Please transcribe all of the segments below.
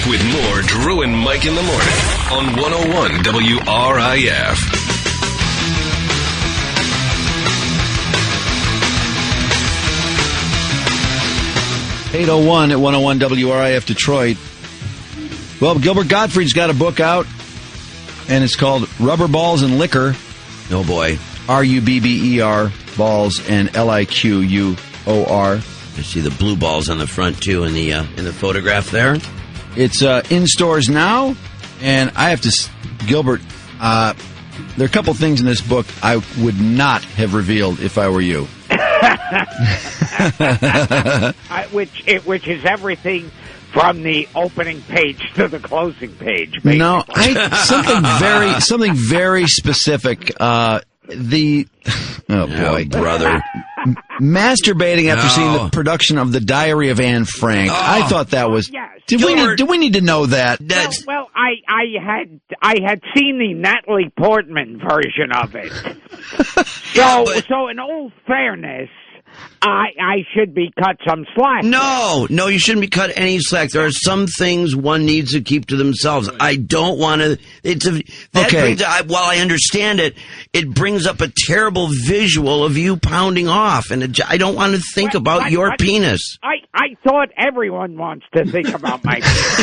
Back with more Drew and Mike in the morning on 101 WRIF. 8:01 at 101 WRIF Detroit. Well, Gilbert Gottfried's got a book out, and it's called Rubber Balls and Liquor. Oh, boy. RUBBER, balls, and LIQUOR. You see the blue balls on the front, too, in the photograph there. It's in stores now, and I have to... Gilbert, there are a couple things in this book I would not have revealed if I were you. Which is everything from the opening page to the closing page. Basically. No, something very specific. Oh boy, brother. Masturbating after seeing the production of The Diary of Anne Frank. I thought that was. Yes. Do we need to know that? Well, I had seen the Natalie Portman version of it. So in all fairness, I should be cut some slack. No, you shouldn't be cut any slack. There are some things one needs to keep to themselves. I don't want to. While I understand it, it brings up a terrible visual of you pounding off, and I don't want to think about your penis. I thought everyone wants to think about my penis.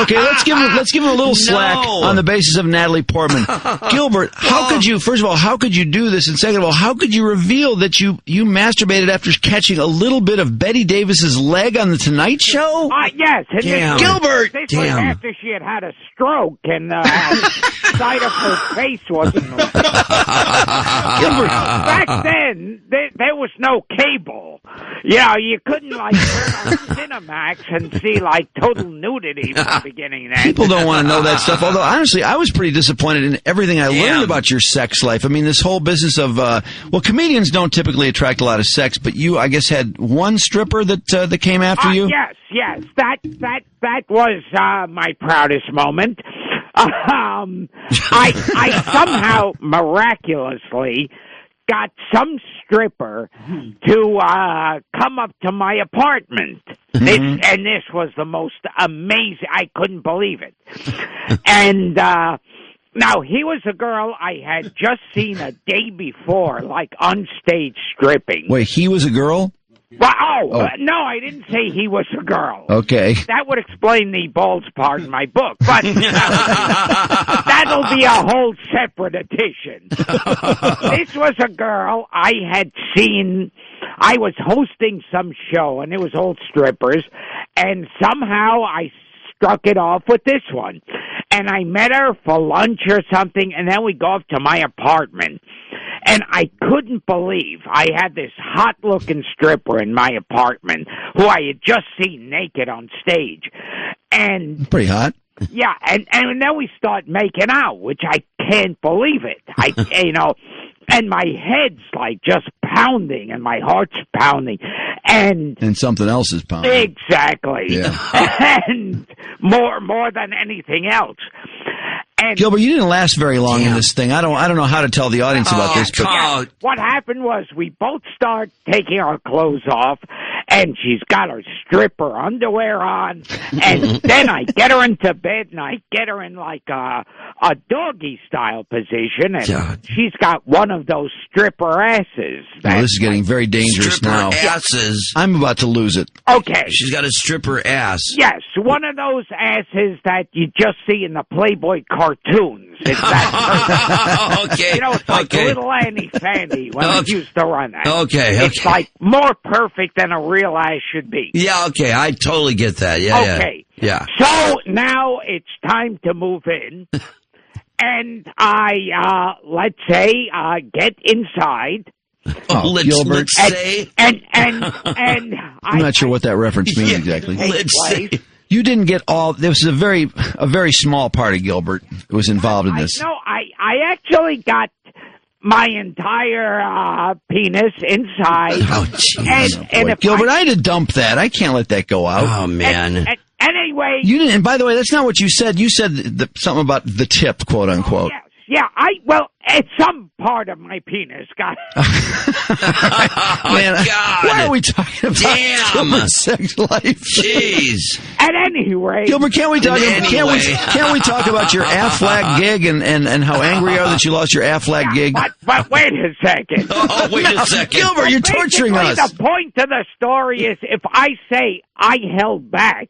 Okay, let's give him a little slack on the basis of Natalie Portman. Gilbert, how could you? First of all, how could you do this? And second of all, how could you reveal that you masturbated after catching a little bit of Betty Davis's leg on the Tonight Show? Yes. Damn. Gilbert! This was after she had a stroke and side of her face wasn't moving. Gilbert. Back then, there was no cable. You couldn't turn on Cinemax and see total nudity from the beginning. Then People don't want to know that stuff. Although honestly, I was pretty disappointed in everything I learned about your sex life. I mean, this whole business of comedians don't typically attract a lot of sex, but you, I guess, had one stripper that came after you. Yes, that was my proudest moment. I somehow miraculously got some stripper to come up to my apartment. Mm-hmm. This was the most amazing. I couldn't believe it. And now, he was a girl I had just seen a day before, on stage stripping. Wait, he was a girl? Well, no, I didn't say he was a girl. Okay. That would explain the balls part in my book, but that'll be a whole separate edition. This was a girl I had seen. I was hosting some show, and it was all strippers, and somehow I struck it off with this one. And I met her for lunch or something, and then we go up to my apartment. And I couldn't believe I had this hot-looking stripper in my apartment who I had just seen naked on stage. And pretty hot. Yeah, and then we start making out, which I can't believe it. And my head's just pounding, and my heart's pounding, and something else is pounding. Exactly, yeah. And more than anything else. And Gilbert, you didn't last very long in this thing. I don't know how to tell the audience about this. But what happened was we both start taking our clothes off, and she's got her stripper underwear on, and then I get her into bed, and I get her in a doggy-style position, and she's got one of those stripper asses. This is getting very dangerous now. Asses. I'm about to lose it. Okay. She's got a stripper ass. Yes, one of those asses that you just see in the Playboy cartoons. It's that Okay. It's like little Annie Fanny when it used to run that. Okay. It's more perfect than a real ass should be. Yeah, okay. I totally get that. Yeah, okay. Yeah. So now it's time to move in. And I, let's say, get inside. Let's say. And I'm not sure what that reference means exactly. Let's say. You didn't get all. This was a very small part of Gilbert who was involved in this. No, I actually got my entire penis inside. Oh, jeez. And Gilbert, I had to dump that. I can't let that go out. Oh, man. Anyway. You didn't. And by the way, that's not what you said. You said something about the tip, quote unquote. Yes. Yeah. Well, It's some part of my penis, guys. Man, God. why are we talking about Gilbert's sex life? Jeez. At any rate, Gilbert, can't we talk about your Aflac gig and how angry you are that you lost your Aflac gig? But wait a second. Oh, wait a second. Gilbert, you're torturing us. The point of the story is if I say I held back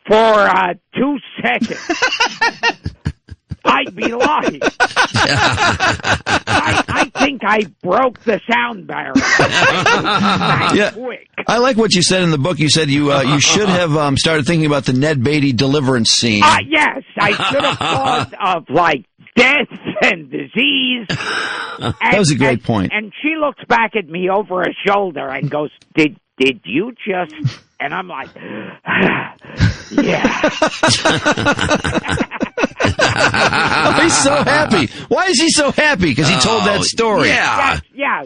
for 2 seconds, I'd be lying. I think I broke the sound barrier. Quick. I like what you said in the book. You said you should have started thinking about the Ned Beatty deliverance scene. Yes, I should have thought of, like, death and disease. That was a great point. And she looks back at me over her shoulder and goes, Did you just... And I'm like, yeah. Oh, he's so happy. Why is he so happy? Because he told that story. Yeah. Yeah.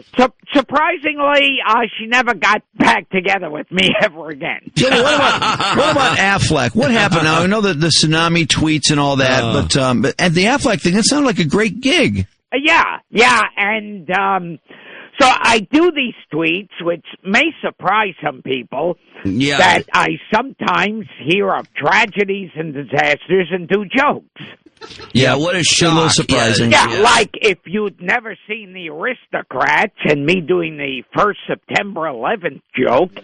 Surprisingly, she never got back together with me ever again. Jimmy, what about Aflac? What happened now? I know that the tsunami tweets and all that, but at the Aflac thing, that sounded like a great gig. Yeah, and so I do these tweets, which may surprise some people, that I sometimes hear of tragedies and disasters and do jokes. Yeah, what a shock. A little surprising. Yeah, like if you'd never seen The Aristocrats and me doing the first September 11th joke,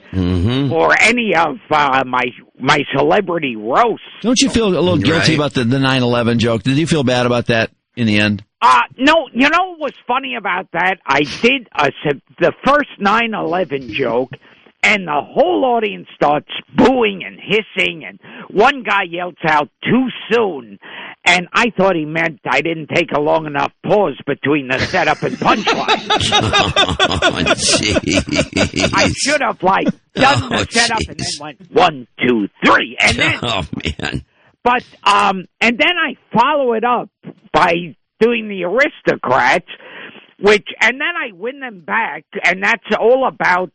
or any of my celebrity roasts. Don't you feel a little guilty about the 9/11 joke? Did you feel bad about that in the end? No, you know what was funny about that? I did the first 9/11 joke, and the whole audience starts booing and hissing, and one guy yells out, "Too soon," and I thought he meant I didn't take a long enough pause between the setup and punchline. I should have, done the setup and then went 1, 2, 3, and then... Oh, man. But, and then I follow it up by doing The Aristocrats, and then I win them back, and that's all about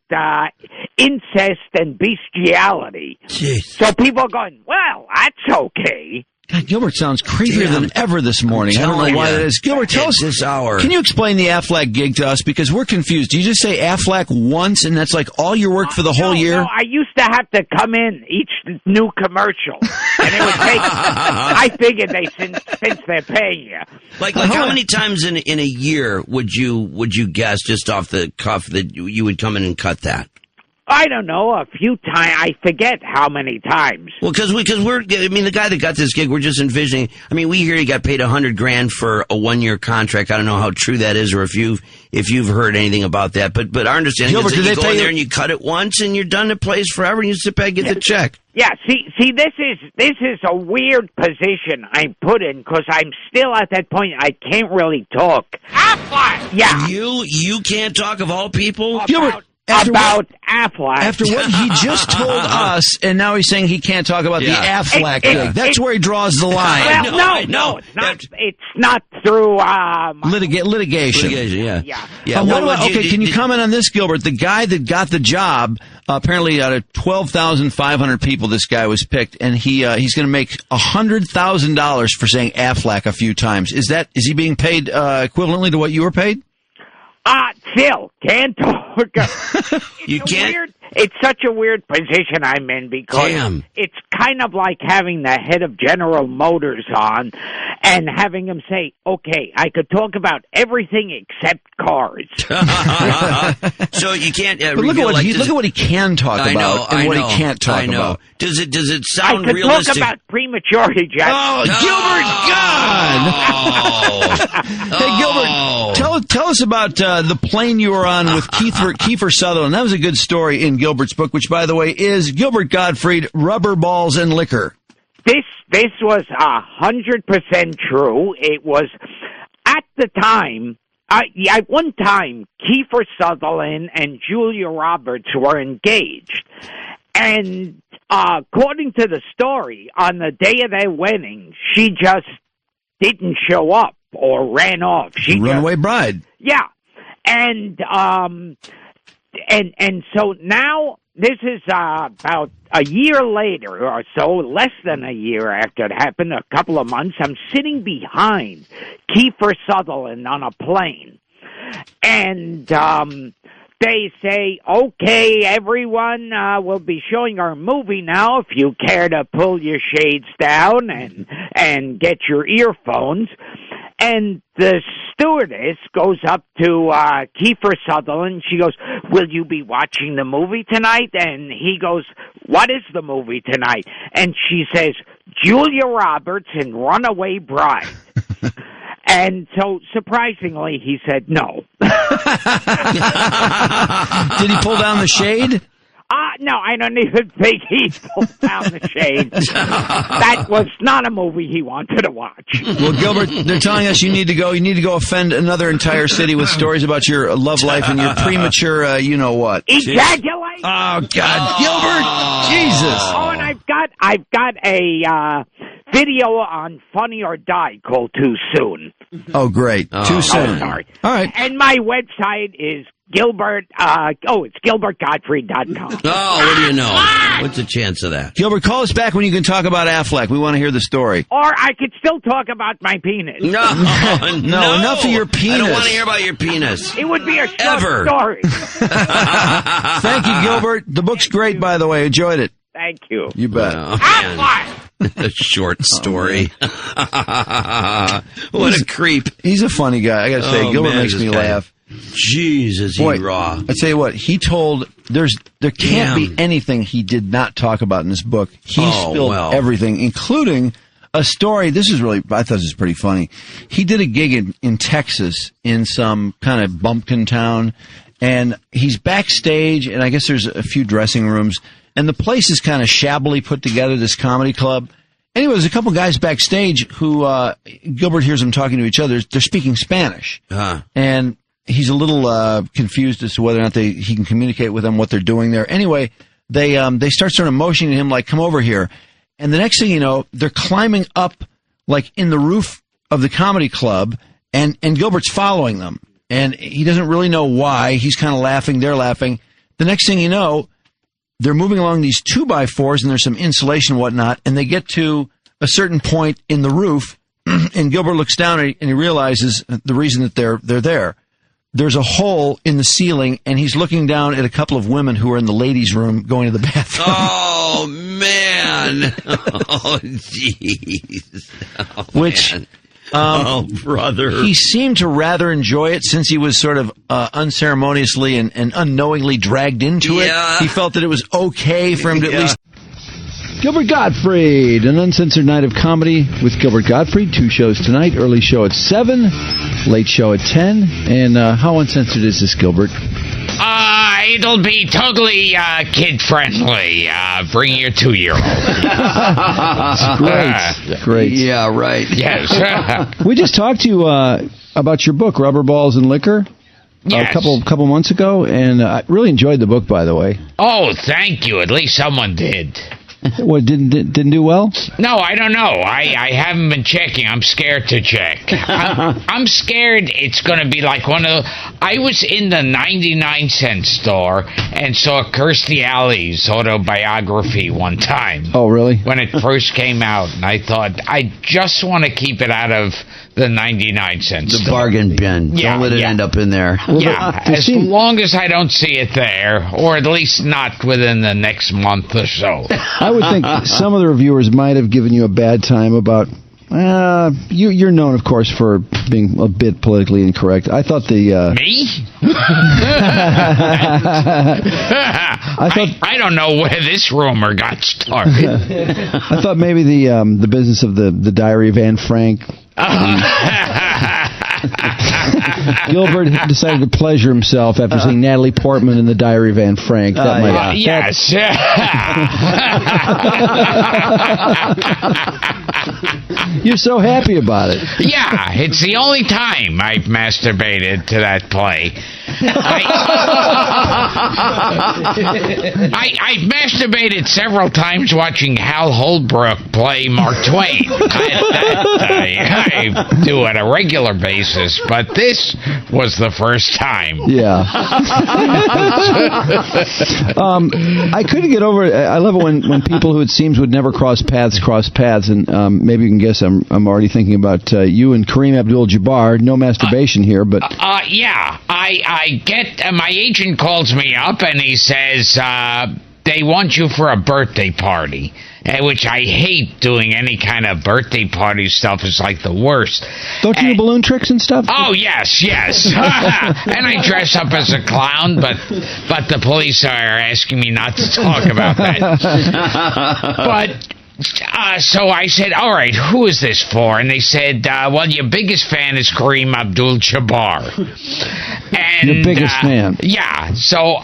incest and bestiality. Jeez. So people are going, well, that's okay. God, Gilbert sounds creepier than ever this morning. I don't know why that is. Gilbert, tell us this hour. Can you explain the Aflac gig to us? Because we're confused. Do you just say Aflac once, and that's like all your work for the whole year? No, I used to have to come in each new commercial, and it would take. I figured since they're paying you. Like how many times in a year would you guess just off the cuff that you would come in and cut that? I don't know, a few times. I forget how many times. Well, because the guy that got this gig, we're just envisioning. I mean, we hear he got paid $100,000 for a 1-year contract. I don't know how true that is, or if you've heard anything about that. But our understanding Gilbert, is that you go in there and you cut it once, and you're done. It plays forever, and you sit back and get the check. Yeah. See, this is a weird position I put in because I'm still at that point. I can't really talk. Aflac. Yeah. You can't talk of all people, Gilbert. About Aflac. After what he just told us, and now he's saying he can't talk about the Aflac gig. That's where he draws the line. Well, no, it's not. It's not through litigation. Yeah. Can you comment on this, Gilbert? The guy that got the job, apparently out of 12,500 people, this guy was picked, and he's going to make $100,000 for saying Aflac a few times. Is he being paid equivalently to what you were paid? Still can't talk. You can't. It's such a weird position I'm in because it's kind of like having the head of General Motors on and having him say, "Okay, I could talk about everything except cars." So you can't. Look at what he can talk about and what he can't talk about. Does it sound I could realistic? talk about premature ejaculation. Oh, Gilbert, God! Hey, Gilbert, tell us about the plane you were on with Kiefer Sutherland. That was a good story in Gilbert's book, which, by the way, is Gilbert Gottfried, Rubber Balls and Liquor. This was 100% true. It was at the time. At one time, Kiefer Sutherland and Julia Roberts were engaged, and according to the story, on the day of their wedding, she just didn't show up or ran off. She runaway bride. Yeah, and so now this is about a year later or so, less than a year after it happened, a couple of months. I'm sitting behind Kiefer Sutherland on a plane. And they say, okay, everyone, we'll be showing our movie now if you care to pull your shades down and get your earphones. And the stewardess goes up to Kiefer Sutherland. She goes, will you be watching the movie tonight? And he goes, what is the movie tonight? And she says, Julia Roberts in Runaway Bride. And so, surprisingly, he said no. Did he pull down the shade? No, I don't even think he pulled down the shade. That was not a movie he wanted to watch. Well, Gilbert, they're telling us you need to go offend another entire city with stories about your love life and your premature, you-know-what. Ejaculate? Oh, God. Gilbert! Jesus! Oh, and I've got a video on Funny or Die called Too Soon. Oh, great. Too soon. Oh, sorry. All right. And my website is Gilbert, it's GilbertGottfried.com. Oh, what do you know? What's the chance of that? Gilbert, call us back when you can talk about Affleck. We want to hear the story. Or I could still talk about my penis. No, enough of your penis. I don't want to hear about your penis. It would be a short story. Thank you, Gilbert. The book's great, by the way. Enjoyed it. Thank you. You bet. A short story. What a creep. He's a funny guy. I got to say, Gilbert makes me laugh. Jesus, Boy, raw. I tell you what, he told there can't be anything he did not talk about in this book. He spilled everything, including a story. This is really, I thought this was pretty funny. He did a gig in Texas in some kind of bumpkin town, and he's backstage, and I guess there's a few dressing rooms, and the place is kind of shabbily put together, this comedy club. Anyway, there's a couple guys backstage who, Gilbert hears them talking to each other. They're speaking Spanish. And he's a little confused as to whether or not he can communicate with them what they're doing there. Anyway, they start sort of motioning him like, come over here. And the next thing you know, they're climbing up like in the roof of the comedy club, and Gilbert's following them. And he doesn't really know why. He's kind of laughing. They're laughing. The next thing you know, they're moving along these 2x4s, and there's some insulation and whatnot, and they get to a certain point in the roof, and Gilbert looks down and he realizes the reason that they're there. There's a hole in the ceiling, and he's looking down at a couple of women who are in the ladies' room going to the bathroom. Oh, man. Oh, jeez. Oh, Which, brother. He seemed to rather enjoy it since he was sort of unceremoniously and unknowingly dragged into it. He felt that it was okay for him to at least... Gilbert Gottfried, an uncensored night of comedy with Gilbert Gottfried. 2 shows tonight. Early show at 7, late show at 10. And how uncensored is this, Gilbert? It'll be totally kid-friendly. Bring your 2-year-old. Great. Yeah, right. Yes. We just talked to you about your book, Rubber Balls and Liquor. Yes. A couple months ago, and I really enjoyed the book, by the way. Oh, thank you. At least someone did. What, didn't do well? No, I don't know. I haven't been checking. I'm scared to check. I'm scared it's going to be like one of the... I was in the 99-cent store and saw Kirstie Alley's autobiography one time. Oh, really? When it first came out, and I thought, I just want to keep it out of the 99-cent store. The bargain bin. Yeah, don't let it end up in there. Yeah, as long as I don't see it there, or at least not within the next month or so. I would think some of the reviewers might have given you a bad time about... you're known, of course, for being a bit politically incorrect. I thought the... Me? I don't know where this rumor got started. I thought maybe the business of the Diary of Anne Frank... Gilbert decided to pleasure himself after seeing Natalie Portman in The Diary of Anne Frank. Yes. You're so happy about it. Yeah, it's the only time I've masturbated to that play. I've masturbated several times watching Hal Holbrook play Mark Twain. I do on a regular basis, but this was the first time. Yeah. I couldn't get over it. I love it when people who it seems would never cross paths, and maybe you can guess I'm already thinking about you and Kareem Abdul-Jabbar. No masturbation here, but yeah, I get my agent calls me up and he says they want you for a birthday party, which I hate doing any kind of birthday party stuff. It's like the worst. Don't you do balloon tricks and stuff? Oh, yes. And I dress up as a clown, but the police are asking me not to talk about that. But so I said, all right, who is this for? And they said, well, your biggest fan is Kareem Abdul-Jabbar. And, your biggest fan? Yeah. So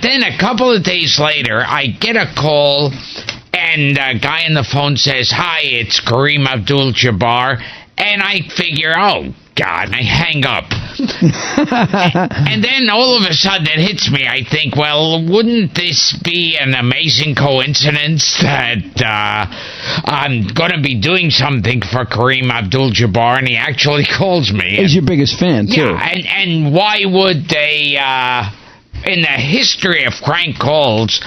then a couple of days later, I get a call, and a guy on the phone says, hi, it's Kareem Abdul-Jabbar. And I figure, oh, God, I hang up. And then all of a sudden it hits me. I think, well, wouldn't this be an amazing coincidence that I'm going to be doing something for Kareem Abdul-Jabbar, and he actually calls me. He's your biggest fan, too. Yeah, and why would they... in the history of crank calls,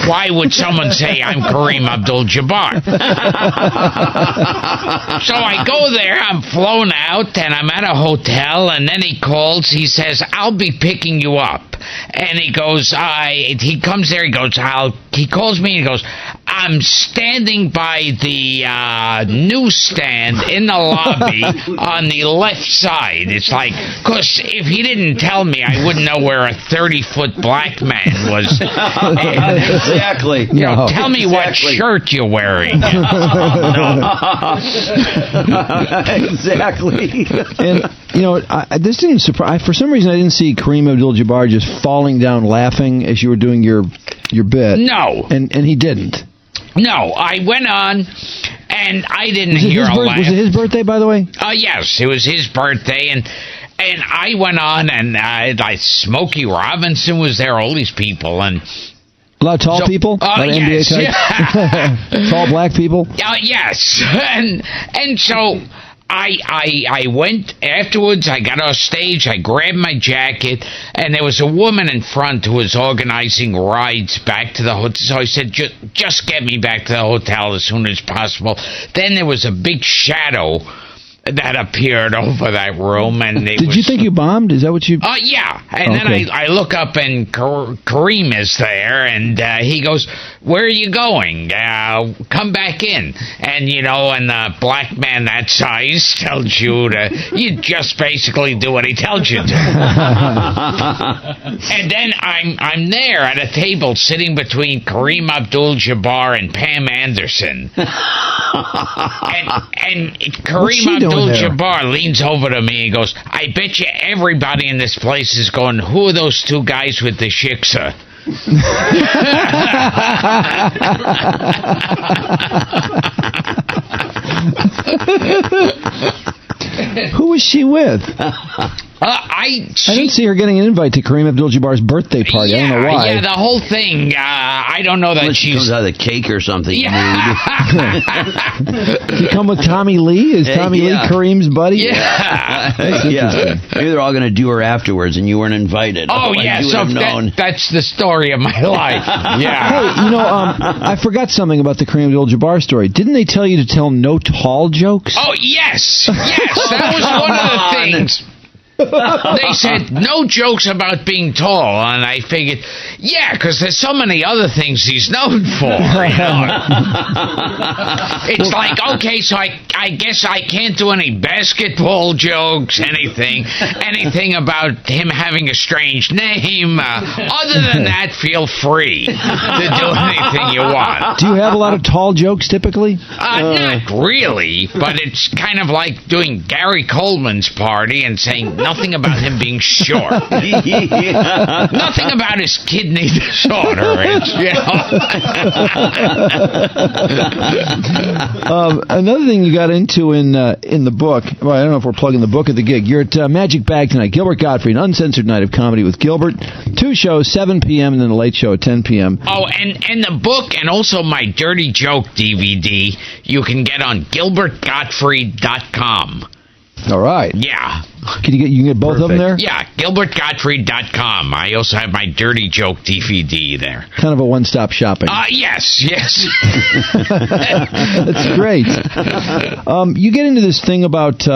why would someone say I'm Kareem Abdul-Jabbar? So I go there, I'm flown out, and I'm at a hotel, and then he calls, he says, I'll be picking you up. And he goes, he comes there, he calls me, and he goes, I'm standing by the newsstand in the lobby on the left side. It's like, because if he didn't tell me, I wouldn't know where a 30-foot black man was. Exactly. You know, tell me what shirt you're wearing. Exactly. And, this didn't surprise. For some reason, I didn't see Kareem Abdul-Jabbar just falling down laughing as you were doing your bit. No. And he didn't. No, I went on, and I didn't hear a laugh. Was it his birthday, by the way? Yes, it was his birthday, and I went on, and Smokey Robinson was there, all these people, and... A lot of tall people? A lot of yes. NBA types? Tall black people? Yes, and so... I went afterwards, I got off stage, I grabbed my jacket, and there was a woman in front who was organizing rides back to the hotel. So I said, just get me back to the hotel as soon as possible. Then there was a big shadow that appeared over that room, and Did you think you bombed? Is that what you... yeah. And then I look up, and Kareem is there, and he goes, where are you going? Come back in. And, and the black man that size tells you you just basically do what he tells you to. And then I'm there at a table sitting between Kareem Abdul-Jabbar and Pam Anderson. And Kareem Abdul-Jabbar leans over to me and goes, I bet you everybody in this place is going, who are those two guys with the shiksa? Who was she with? I didn't see her getting an invite to Kareem Abdul-Jabbar's birthday party. Yeah, I don't know why. Yeah, the whole thing. I don't know that Unless she comes out of the cake or something. Yeah. You come with Tommy Lee? Is Tommy Lee Kareem's buddy? Yeah. Yeah. Maybe they're all going to do her afterwards, and you weren't invited. Oh, yeah. So that's the story of my life. Yeah. Hey, I forgot something about the Kareem Abdul-Jabbar story. Didn't they tell you to tell no tall jokes? Oh, yes. Yes. That was one of the things. They said no jokes about being tall, and I figured, yeah, because there's so many other things he's known for. It's like, okay, so I guess I can't do any basketball jokes, anything about him having a strange name. Other than that, feel free to do anything you want. Do you have a lot of tall jokes typically? Not really, but it's kind of like doing Gary Coleman's party and saying no nothing about him being short. Nothing about his kidney disorder. It's, another thing you got into in the book. Well, I don't know if we're plugging the book at the gig. You're at Magic Bag tonight. Gilbert Gottfried, an uncensored night of comedy with Gilbert. 2 shows, 7 p.m. and then a late show at 10 p.m. Oh, and the book and also my Dirty Joke DVD you can get on GilbertGottfried.com. All right. Yeah. You can get both of them there? Yeah, GilbertGottfried.com. I also have my Dirty Joke DVD there. Kind of a one-stop shopping. Yes. That's great. You get into this thing about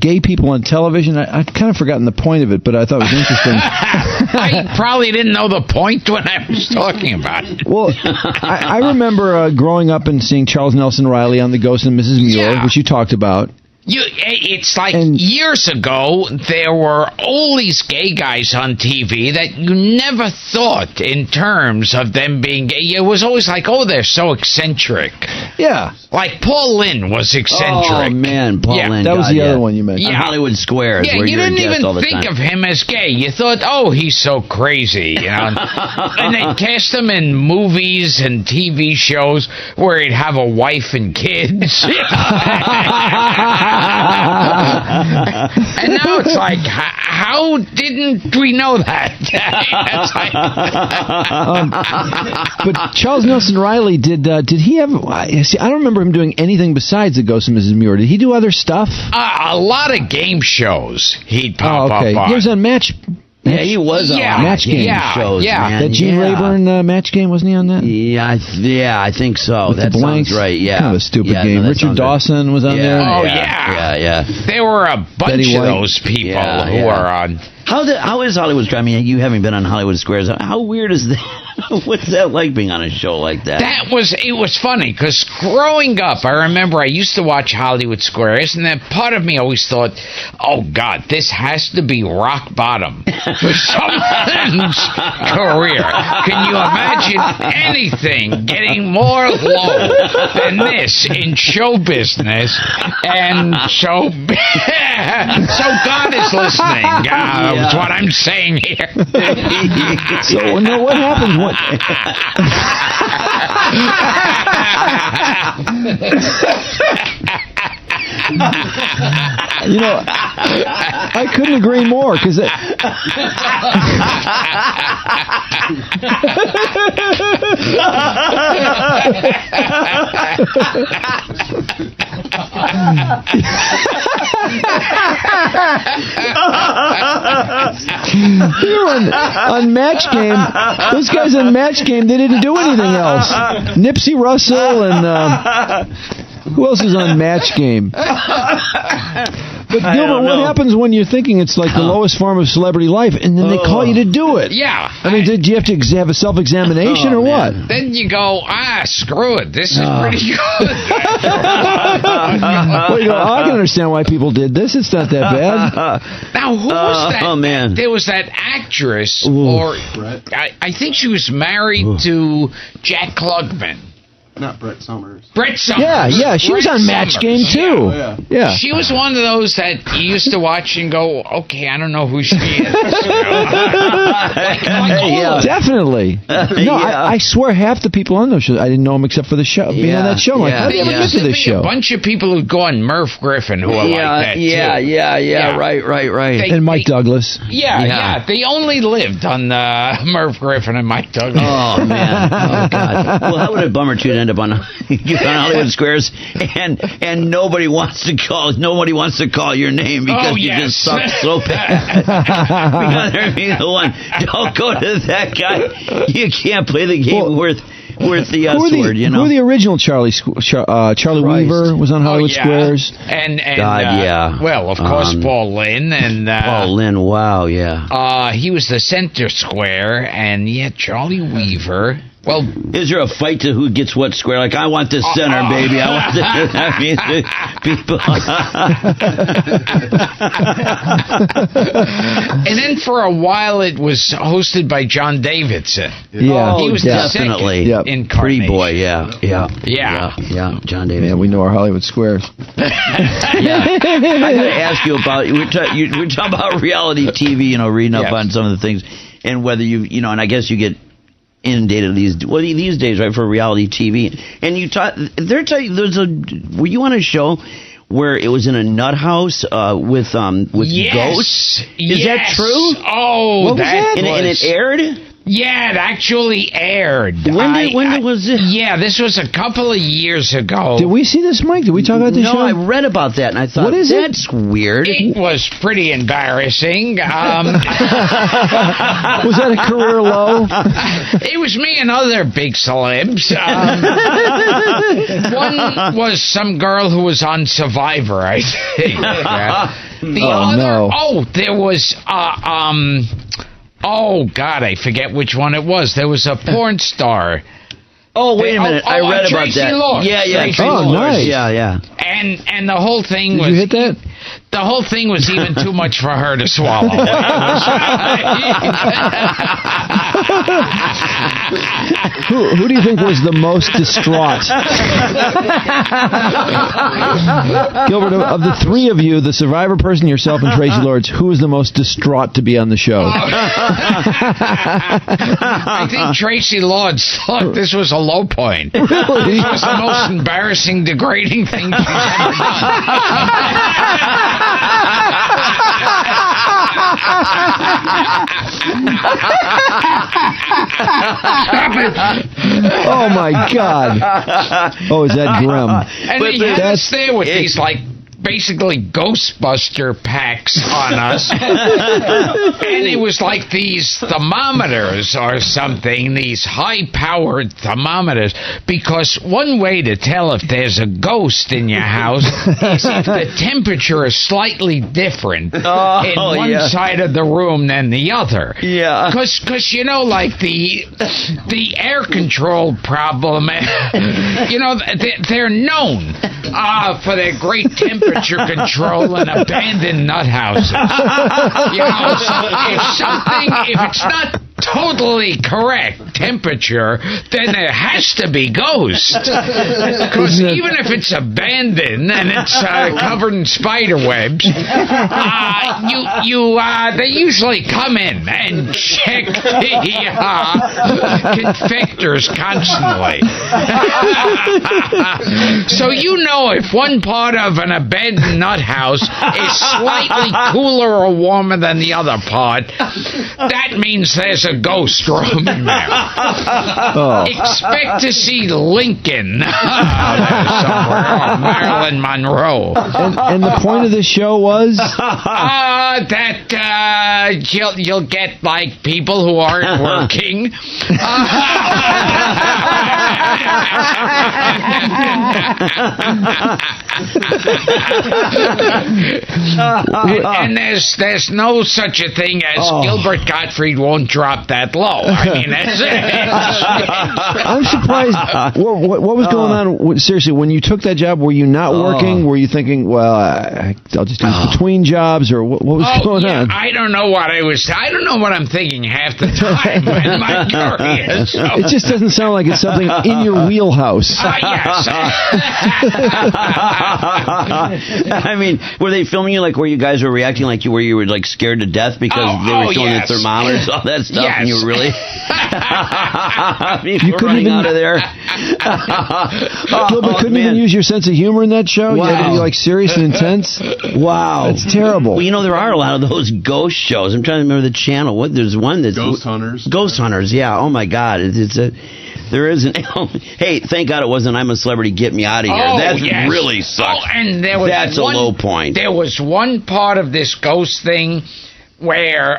gay people on television. I've kind of forgotten the point of it, but I thought it was interesting. I probably didn't know the point when I was talking about it. Well, I remember growing up and seeing Charles Nelson Riley on The Ghost and Mrs. Muir, which you talked about. It's like years ago, there were all these gay guys on TV that you never thought in terms of them being gay. It was always like, oh, they're so eccentric. Yeah. Like Paul Lynde was eccentric. Oh, man, Paul Lynde. That was the other one you mentioned. On Hollywood Squares. Yeah, where you didn't even think of him as gay. You thought, oh, he's so crazy. You know? And they cast him in movies and TV shows where he'd have a wife and kids. And now it's like, how didn't we know that? But Charles Nelson Riley, did he have? See, I don't remember him doing anything besides The Ghost of Mrs. Muir. Did he do other stuff? A lot of game shows he'd pop up on. He was on Match. Yeah, he was on Match Game shows, man. That Gene Rayburn Match Game, wasn't he on that? Yeah, I think so. With that the blanks? Sounds right, yeah. Kind of a stupid game. No, Richard Dawson was on there. Oh, yeah. There were a bunch of those people who were on. How is Hollywood Squares? I mean, you having been on Hollywood Squares, how weird is that? What's that like being on a show like that? It was funny, because growing up, I remember I used to watch Hollywood Squares, and then part of me always thought, oh, God, this has to be rock bottom for someone's career. Can you imagine anything getting more low than this in show business? And so God is listening. That's what I'm saying here. So, no, what happens? You know, I couldn't agree more, because you're on Match Game. Those guys on Match Game, they didn't do anything else. Nipsey Russell and who else is on Match Game? But Gilbert, what happens when you're thinking it's like the lowest form of celebrity life, and then they call you to do it? Yeah. I mean, did you have to have a self-examination or what? Then you go, screw it. This is pretty good. Well, you go, I can understand why people did this. It's not that bad. Now, who was that? Oh, man. There was that actress, or I think she was married to Jack Klugman. Not Brett Summers. Brett Summers. Yeah, she was on Match Game too. Yeah. She was one of those that you used to watch and go, okay, I don't know who she is. Definitely. No, I swear half the people on those shows, I didn't know them except for the show. Being on that show, I'm like, how did you ever get to this show? A bunch of people who'd go on Murph Griffin who are like that too. Right. And Mike Douglas. Yeah. They only lived on Murph Griffin and Mike Douglas. Oh, man. Oh, God. Well, how would a bummer to end up on Hollywood Squares and nobody wants to call your name because you just suck so bad. Because be the one. Don't go to that guy. You can't play the game worth the sword, you know. Who are the original Charlie Weaver was on Hollywood Squares. And God, well, of course, Paul Lynde. And Paul Lynde, wow, yeah. He was the center square, and Charlie Weaver. Well, is there a fight to who gets what square? Like, I want the center, baby. I want the... I mean, people... And then for a while, it was hosted by John Davidson. Yeah. He was definitely. the second incarnation. Pretty boy, yeah. John Davidson. Yeah, we know our Hollywood squares. Yeah. I gotta ask you about... We're talking about reality TV, reading up on some of the things, and whether and I guess you get inundated these days, right, for reality TV. And were you on a show where it was in a nut house with ghosts? Is that true? Oh, what was that? And it aired? Yeah, it actually aired. When was it? Yeah, this was a couple of years ago. Did we see this, Mike? Did we talk about this show? No, I read about that, and I thought, that's weird. It was pretty embarrassing. Was that a career low? It was me and other big celebs. One was some girl who was on Survivor, I think. There was... Oh, God, I forget which one it was. There was a porn star. Oh, wait a minute. I read about Tracy that. Lords. Yeah. Tracy Lords. Nice. Yeah. And the whole thing was... Did you hit that? The whole thing was even too much for her to swallow. Who do you think was the most distraught? Gilbert, of the three of you, the Survivor person, yourself, and Tracy Lords, who was the most distraught to be on the show? I think Tracy Lords thought this was a low point. Really? This was the most embarrassing, degrading thing she's ever done. Oh my God! Oh, is that grim? And he had us there with these basically Ghostbuster packs on us. And it was like these thermometers or something, these high-powered thermometers, because one way to tell if there's a ghost in your house is if the temperature is slightly different in one side of the room than the other. Yeah. Because the air control problem, they're known for their great temperature control in abandoned nut houses. So if it's not totally correct temperature, then there has to be ghosts. Because even if it's abandoned and it's covered in spider webs, they usually come in and check the confectors constantly. So if one part of an abandoned nut house is slightly cooler or warmer than the other part, that means there's a ghost roaming there. Expect to see Lincoln somewhere, or Marilyn Monroe. And the point of the show was? That you'll get people who aren't working. And there's no such a thing as Gilbert Gottfried won't drop that low. I mean, that's it. I'm surprised. What was going on? Seriously, when you took that job, were you not working? Were you thinking, well, I'll just do between jobs, or what was going on? I don't know what I don't know what I'm thinking half the time in my career. So. It just doesn't sound like it's something in your wheelhouse. Yes. I mean, were they filming you where you guys were reacting where you were scared to death because they were showing the thermometers, all that stuff, and you were really you couldn't even out of there. Gilbert couldn't even use your sense of humor in that show. Wow. You had to be serious and intense. Wow, that's terrible. Well, there are a lot of those ghost shows. I'm trying to remember the channel. There's one that's Ghost Hunters. Ghost Hunters. Yeah. Oh my God. There isn't. Hey, thank God it wasn't I'm a Celebrity, Get Me Out of Here. That really sucks. And that's a low point. There was one part of this ghost thing where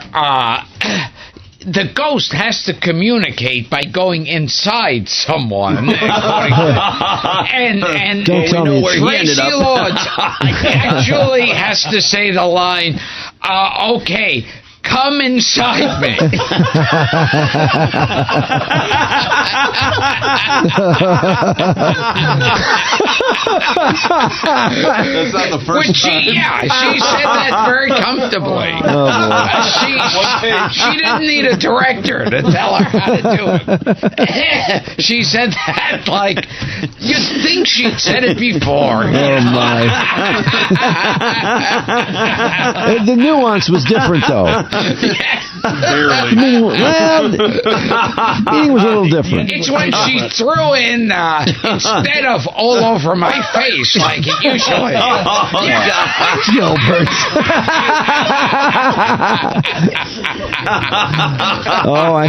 the ghost has to communicate by going inside someone. and don't tell me where he ended Tracy up. Lords actually has to say the line, okay, come inside me. That's not the first time. She said that very comfortably. Oh, boy. She didn't need a director to tell her how to do it. She said that like you'd think she'd said it before. Oh, my. The nuance was different, though. Barely. Meaning was a little different. It's when she threw in instead of all over my face like it usually is. Gilbert.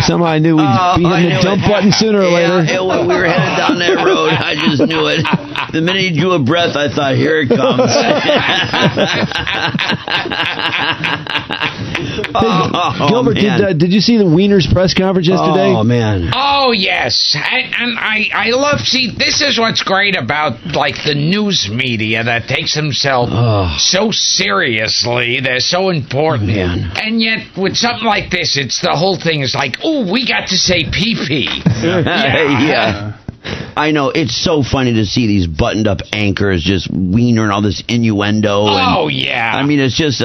Somehow I knew we'd be hitting the dump button sooner or later. We were headed down that road. I just knew it. The minute he drew a breath, I thought, here it comes. Gilbert, did you see the Wiener's press conference yesterday? Oh, man. Oh, yes. And I love, this is what's great about, like, the news media that takes themselves so seriously. They're so important. Man. And yet, with something like this, it's the whole thing is like, oh, we got to say pee-pee. Yeah. I know. It's so funny to see these buttoned-up anchors just Wiener and all this innuendo. Oh, yeah. I mean, it's just...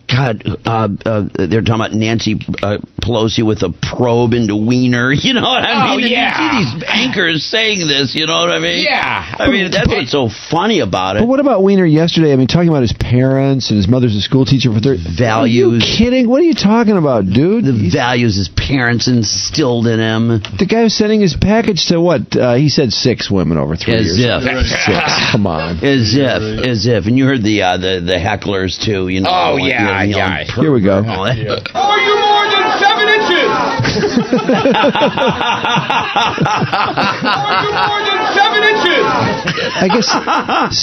God, they're talking about Nancy Pelosi with a probe into Wiener. You know what I mean? Yeah. You see these anchors saying this, you know what I mean? Yeah. I mean, that's what's so funny about it. But what about Wiener yesterday? I mean, talking about his parents and his mother's a school teacher for values. Are you kidding? What are you talking about, dude? The values his parents instilled in him. The guy was sending his package to what? He said 6 women over 3 years. As if. 6. Come on. As if. And you heard the hecklers, too. You know. Oh, yeah. Here we go. Are you more than 7 inches? Are you more than 7 inches? I guess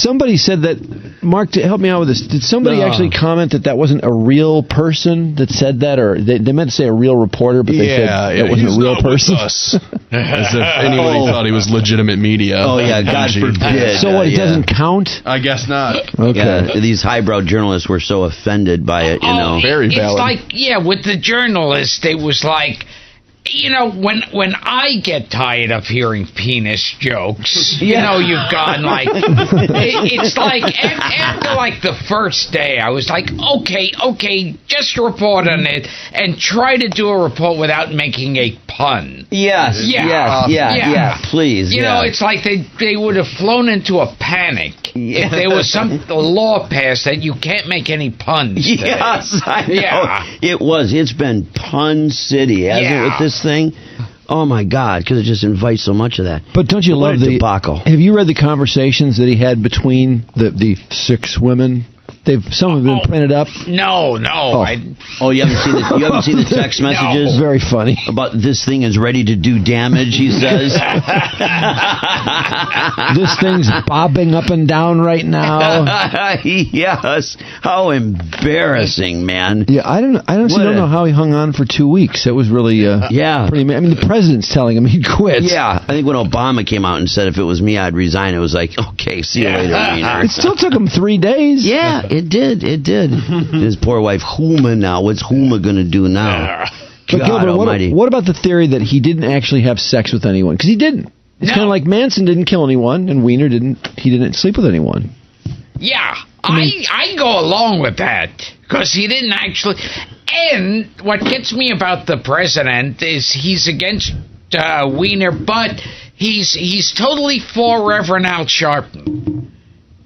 somebody said that. Mark, help me out with this. Did somebody actually comment that wasn't a real person that said that, or they meant to say a real reporter, but they said it wasn't a real person? As if anybody thought he was legitimate media. Oh, yeah, God forbid. So what, it doesn't count? I guess not. Okay. Yeah, these highbrow journalists were so offended by it, you know. Very valid. It's like, with the journalist, it was like, when I get tired of hearing penis jokes, you've gone like, it's like, after like the first day, I was like, okay, just report on it and try to do a report without making a pun. Yes, please. You know, it's like they would have flown into a panic if there was some law passed that you can't make any puns today. Yes, I know. Yeah. It's been pun city, hasn't it, with this thing? Oh, my God, because it just invites so much of that. But don't you love the debacle? Have you read the conversations that he had between the 6 women? Some have been printed up. No. You haven't seen the text messages? No. Very funny. About this thing is ready to do damage, he says. This thing's bobbing up and down right now. Yes. How embarrassing, man. Yeah, I don't know how he hung on for 2 weeks. It was really pretty. I mean, the president's telling him he'd quit. Yeah, I think when Obama came out and said if it was me, I'd resign. It was like, okay, see you later, Wiener. It still took him 3 days. Yeah, it did. His poor wife, Huma, now. What's Huma going to do now? But Gilbert, what about the theory that he didn't actually have sex with anyone? Because he didn't. It's kind of like Manson didn't kill anyone, and Wiener didn't sleep with anyone. Yeah, I go along with that, because he didn't actually... And what gets me about the president is he's against Wiener, but he's totally for Reverend Al Sharpton.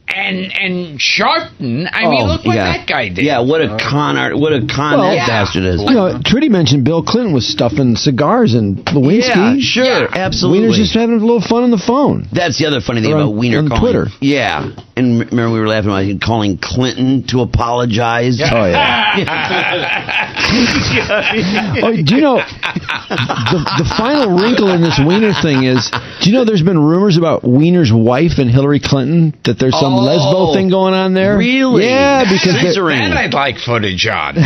And Sharpton, I mean, look what that guy did. Yeah, what a con that bastard is. You know, Trudy mentioned Bill Clinton was stuffing cigars in Lewinsky. Yeah, sure, absolutely. Wiener's just having a little fun on the phone. That's the other funny thing about Wiener on calling Twitter. Yeah, and remember we were laughing about him calling Clinton to apologize. Oh yeah. Do you know the final wrinkle in this Wiener thing is? Do you know there's been rumors about Wiener's wife and Hillary Clinton that there's some lesbo thing going on there. Really? Yeah, because that I'd like footage on.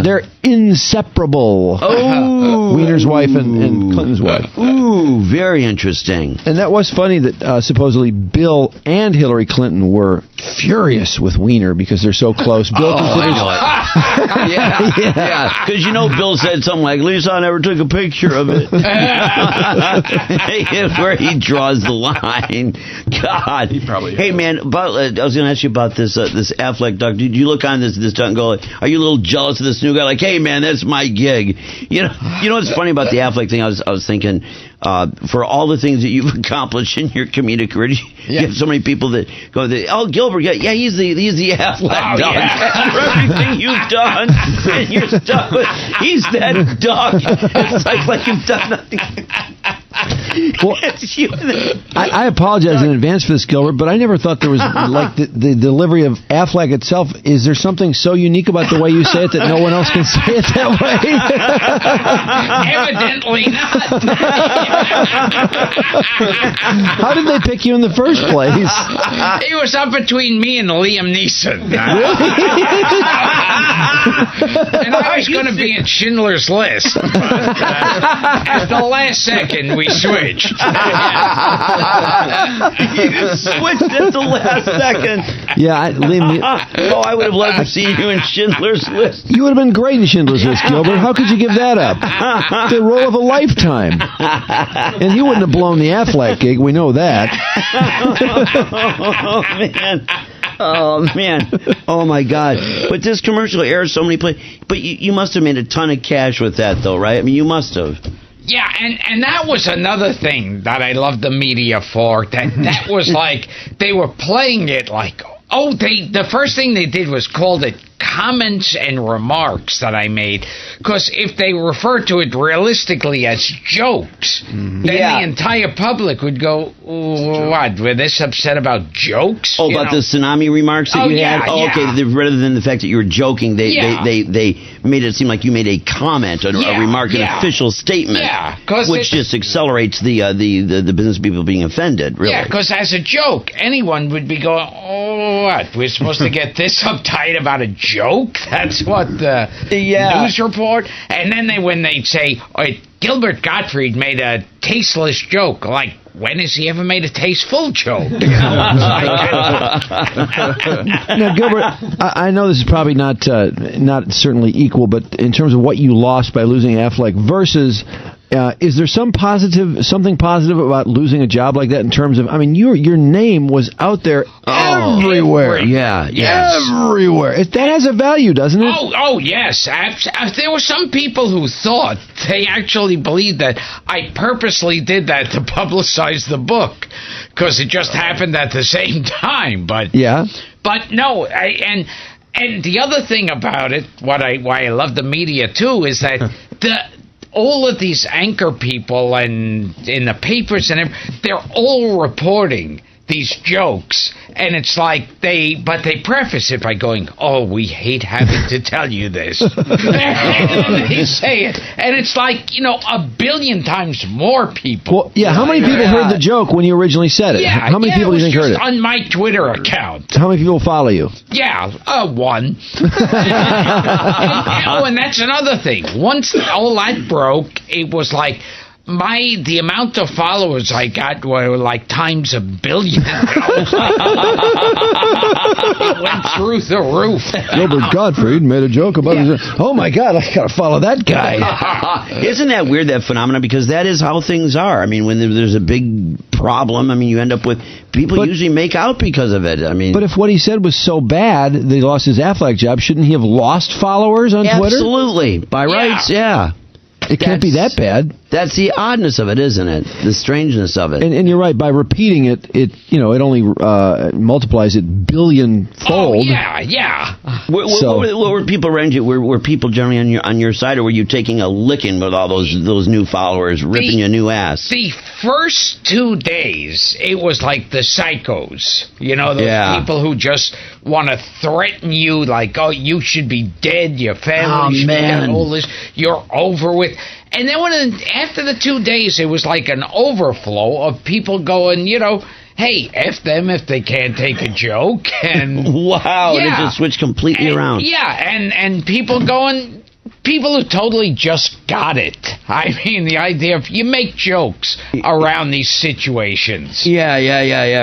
They're inseparable. Oh, Wiener's wife and Clinton's wife. Ooh, very interesting. And that was funny that supposedly Bill and Hillary Clinton were furious with Wiener because they're so close. Bill considers. Yeah. Because Bill said something like, "Lisa, I never took a picture of it." Where he draws the line. God. He probably. Hey man, I was going to ask you about this Affleck doc. Did you look on this doc and go, are you a little jealous of this new guy? Like, hey man, that's my gig. You know what's funny about the Affleck thing? I was thinking, for all the things that you've accomplished in your comedic career, you have so many people that go, "Oh, Gilbert, he's the Affleck dog." For everything you've done and your stuff, he's that dog. It's like you've done nothing. Well, I apologize in advance for this, Gilbert, but I never thought there was, like, the delivery of Affleck itself. Is there something so unique about the way you say it that no one else can say it that way? Evidently not. How did they pick you in the first place? It was up between me and Liam Neeson. And I was going to be in Schindler's List. But, at the last second, we switched. You switched at the last second. Yeah, Liam. I would have loved to see you in Schindler's List. You would have been great in Schindler's List, Gilbert. How could you give that up? The role of a lifetime. And you wouldn't have blown the Affleck gig. We know that. Oh man! Oh my God! But this commercial airs so many places. But you must have made a ton of cash with that, though, right? I mean, you must have. Yeah, and that was another thing that I loved the media for. That was like they were playing it like, the first thing they did was called it comments and remarks that I made, because if they refer to it realistically as jokes, then the entire public would go, what, were this upset about jokes? About the tsunami remarks that you had? Okay, rather than the fact that you were joking, they made it seem like you made a comment or a remark, an official statement, which just accelerates the business of people being offended, really. Yeah, because as a joke, anyone would be going, what, we're supposed to get this uptight about a joke? That's what the news report. And then when they'd say, Gilbert Gottfried made a tasteless joke, like, when has he ever made a tasteful joke? Now, Gilbert, I know this is probably not certainly equal, but in terms of what you lost by losing Affleck versus... is there something positive about losing a job like that in terms of, I mean, your name was out there everywhere. Everywhere. That has a value, doesn't it? Oh, yes. There were some people who thought, they actually believed that I purposely did that to publicize the book, because it just happened at the same time. But no, and the other thing about it, why I love the media too, is that all of these anchor people and in the papers and they're all reporting these jokes, and it's like they preface it by going, we hate having to tell you this. And they say it, and it's like, a billion times more people. Well, how many people heard the joke when you originally said it? How many people do you think heard it? On my Twitter account. How many people follow you? One. And that's another thing. Once all that broke, it was like, the amount of followers I got were like times 1 billion. It went through the roof. Gilbert Gottfried made a joke about his... Oh my God, I gotta follow that guy. Isn't that weird, that phenomenon? Because that is how things are. I mean, when there's a big problem, I mean, you end up with people usually make out because of it. I mean, but if what he said was so bad that he lost his Affleck job, shouldn't he have lost followers on Twitter? Absolutely, by rights, It can't be that bad. That's the oddness of it, isn't it? The strangeness of it. And you're right. By repeating it, it only multiplies it billion-fold. What were people around you? Were people generally on your side, or were you taking a licking with all those new followers, ripping your new ass? The first 2 days, it was like the psychos. Those people who just want to threaten you, like, you should be dead, your family should be dead, all this, you're over with. And then after the 2 days, it was like an overflow of people going, hey, F them if they can't take a joke. And wow, and it just switched completely around. Yeah, and people who totally just got it. I mean, the idea of you make jokes around these situations. Yeah,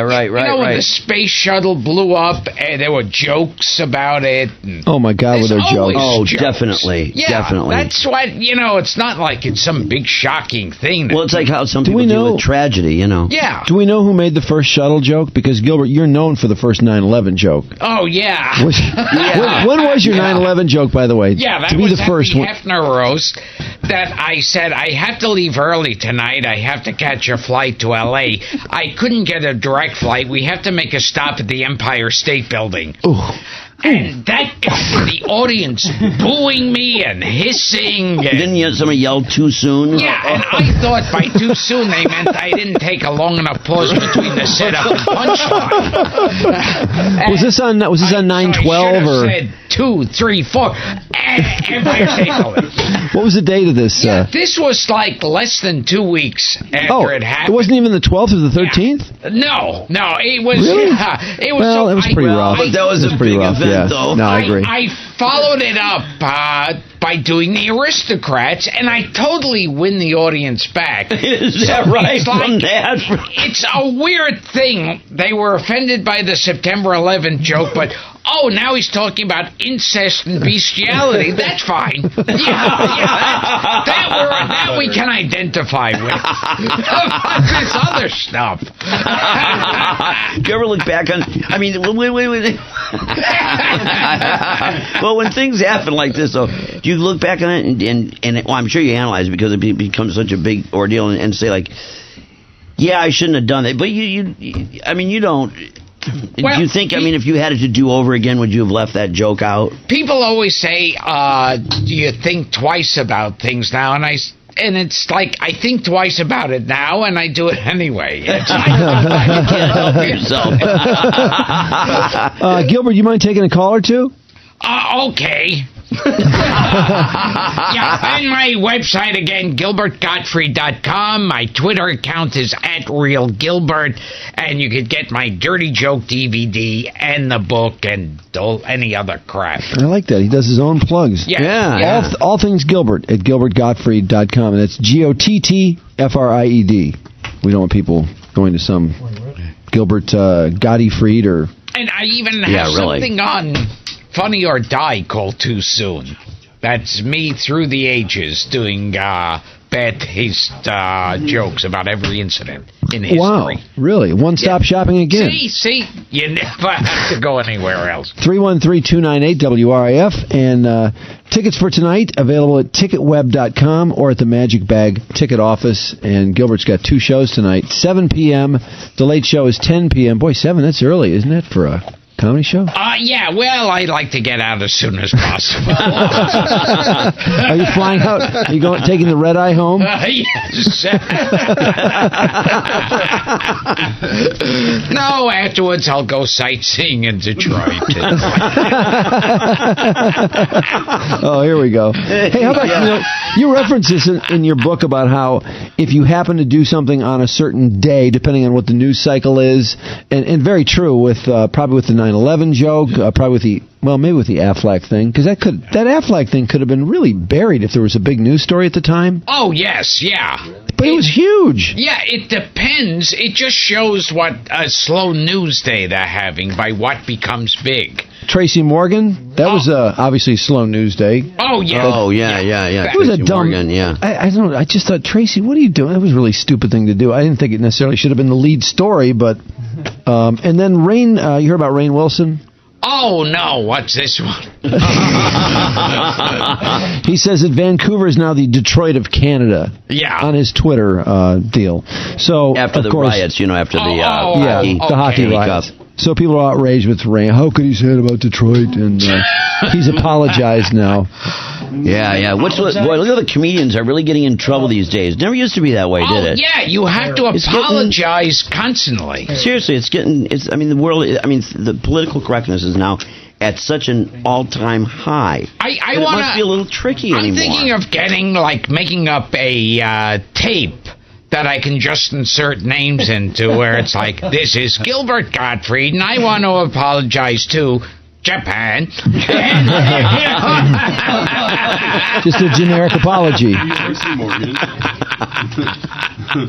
right. When the space shuttle blew up, there were jokes about it. Oh my God, were there jokes? Oh, jokes. Definitely. That's what, it's not like it's some big shocking thing. Well, it's like how some people deal with tragedy, Yeah. Do we know who made the first shuttle joke? Because, Gilbert, you're known for the first 9/11 joke. Oh, yeah. When was your 9/11 joke, by the way? Yeah, that to be was the first the one. Hefner roast that I said, I have to leave early tonight. I have to catch a flight to L.A. I couldn't get a direct flight. We have to make a stop at the Empire State Building. Ooh. And that got the audience booing me and hissing. Didn't somebody yell too soon? Yeah, and I thought by too soon they meant I didn't take a long enough pause between the setup and punchline. Was this on 9/12 or? Said 2, 3, 4. Empire State Building. What was the date of this? This was like less than 2 weeks after it happened. It wasn't even the 12th or the 13th? No, it was. Really? It was. Well, it was pretty rough. But that was a pretty big rough. event, though. No, I agree. I followed it up by doing the Aristocrats, and I totally win the audience back. Is that right? It's it's a weird thing. They were offended by the September 11th joke, but now he's talking about incest and bestiality. That's fine. That we can identify with. This other stuff. Do you ever look back on? I mean, wait. Well, when things happen like this, though, do you look back on it and I'm sure you analyze it because it becomes such a big ordeal and say like, yeah, I shouldn't have done it. But you don't. Do you think, if you had it to do over again, would you have left that joke out? People always say, do you think twice about things now? And it's like, I think twice about it now, and I do it anyway. It's like, you can't help yourself. Gilbert, you mind taking a call or two? Okay. And my website again, GilbertGottfried.com. My Twitter account is @RealGilbert, and you could get my Dirty Joke DVD and the book and any other crap. I like that. He does his own plugs. Yeah. All things Gilbert at GilbertGottfried.com, and that's GOTTFRIED. We don't want people going to some Gilbert Gottfried or. And I even have something on Funny or Die called Too Soon. That's me through the ages doing bad taste jokes about every incident in history. Wow, really? One-stop shopping again. See, you never have to go anywhere else. 313-298-WRIF, and tickets for tonight available at ticketweb.com or at the Magic Bag ticket office. And Gilbert's got 2 shows tonight, 7 p.m. The late show is 10 p.m. Boy, 7, that's early, isn't it, for a comedy show? Yeah, well, I like to get out as soon as possible. Are you flying out? Are you taking the red eye home? Yes. No, afterwards I'll go sightseeing in Detroit. Oh, here we go. Hey, how about, you reference this in your book about how if you happen to do something on a certain day, depending on what the news cycle is, and very true with probably with the 9/11 joke, probably with maybe with the Aflac thing, because that Aflac thing could have been really buried if there was a big news story at the time. Oh, yes, yeah. But it was huge. Yeah, it depends. It just shows what a slow news day they're having by what becomes big. Tracy Morgan, that was obviously a slow news day. Oh, yeah. It was a dumb. Morgan, I don't know. I just thought, Tracy, what are you doing? That was a really stupid thing to do. I didn't think it necessarily should have been the lead story, but and then Rainn, you heard about Rainn Wilson? Oh, no, what's this one? He says that Vancouver is now the Detroit of Canada. Yeah. On his Twitter deal. So after the riots, after the hockey riots. So people are outraged with Rainn. How could he say it about Detroit? And he's apologized now. Yeah. Boy, look at the comedians are really getting in trouble these days. Never used to be that way, did it? Yeah, you have to apologize constantly. Seriously, the political correctness is now at such an all-time high. It must be a little tricky anymore. I'm thinking of making up a tape that I can just insert names into, where it's like, this is Gilbert Gottfried, and I want to apologize to Japan. Just a generic apology.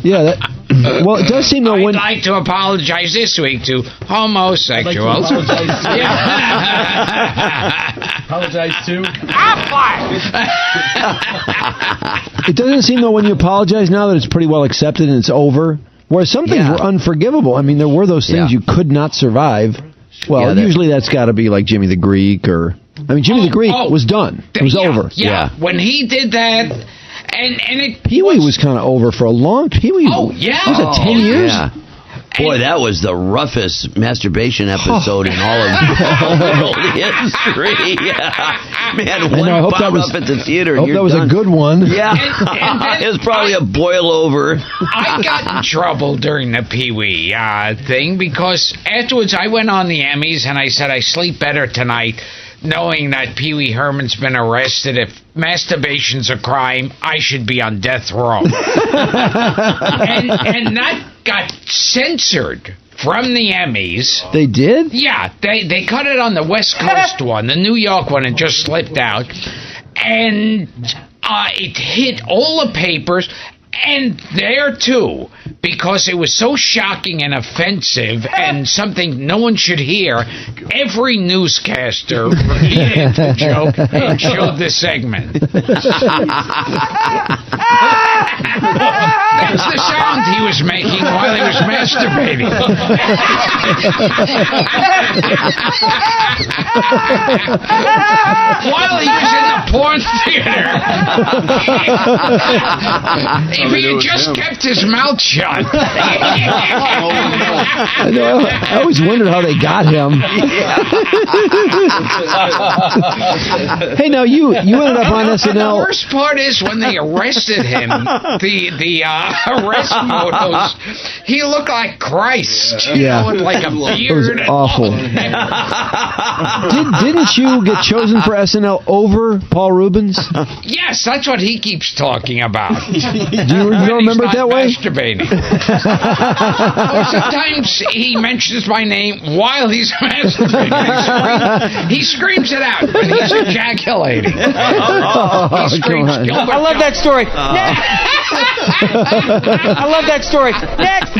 Yeah, well, it does seem though I'd when like to apologize this week to homosexuals. Apologize to. it doesn't seem though when you apologize now that it's pretty well accepted and it's over. Whereas some things were unforgivable. I mean, there were those things you could not survive. Well, usually that's got to be like Jimmy the Greek or... I mean, Jimmy the Greek was done. It was over. Yeah, when he did that, and it... Pee-wee was kind of over for a long... Pee-wee... Was it 10 years? Yeah. Boy, that was the roughest masturbation episode in all of world history. Man, one pop up at the theater. I hope that was a good one. Yeah. It was probably a boil over. I got in trouble during the Pee-wee thing because afterwards I went on the Emmys and I said I sleep better tonight knowing that Pee-wee Herman's been arrested. If masturbation's a crime, I should be on death row. and that got censored from the Emmys. They did? Yeah, they cut it on the West Coast one. The New York one, it just slipped out. And it hit all the papers. And there, too, because it was so shocking and offensive and something no one should hear, every newscaster repeated the joke and showed the segment. That's the sound he was making while he was masturbating. While he was in a porn theater. If he had just kept his mouth shut. I always wondered how they got him. Hey, now you ended up on SNL. The worst part is when they arrested him, the arrest photos, he looked like Christ. With like a beard. It was awful. Didn't you get chosen for SNL over Paul Rubens? Yes, that's what he keeps talking about. Do you remember it that way? Masturbating. Or sometimes he mentions my name while he's masturbating. He screams it out when he's ejaculating. He screams, Gilbert, I love that story. Next. I love that story. Next.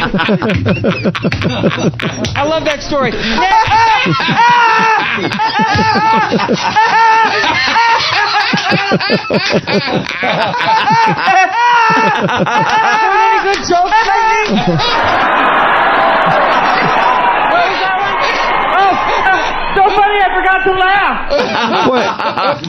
I love that story. Any good jokes lately? So funny, I forgot to laugh.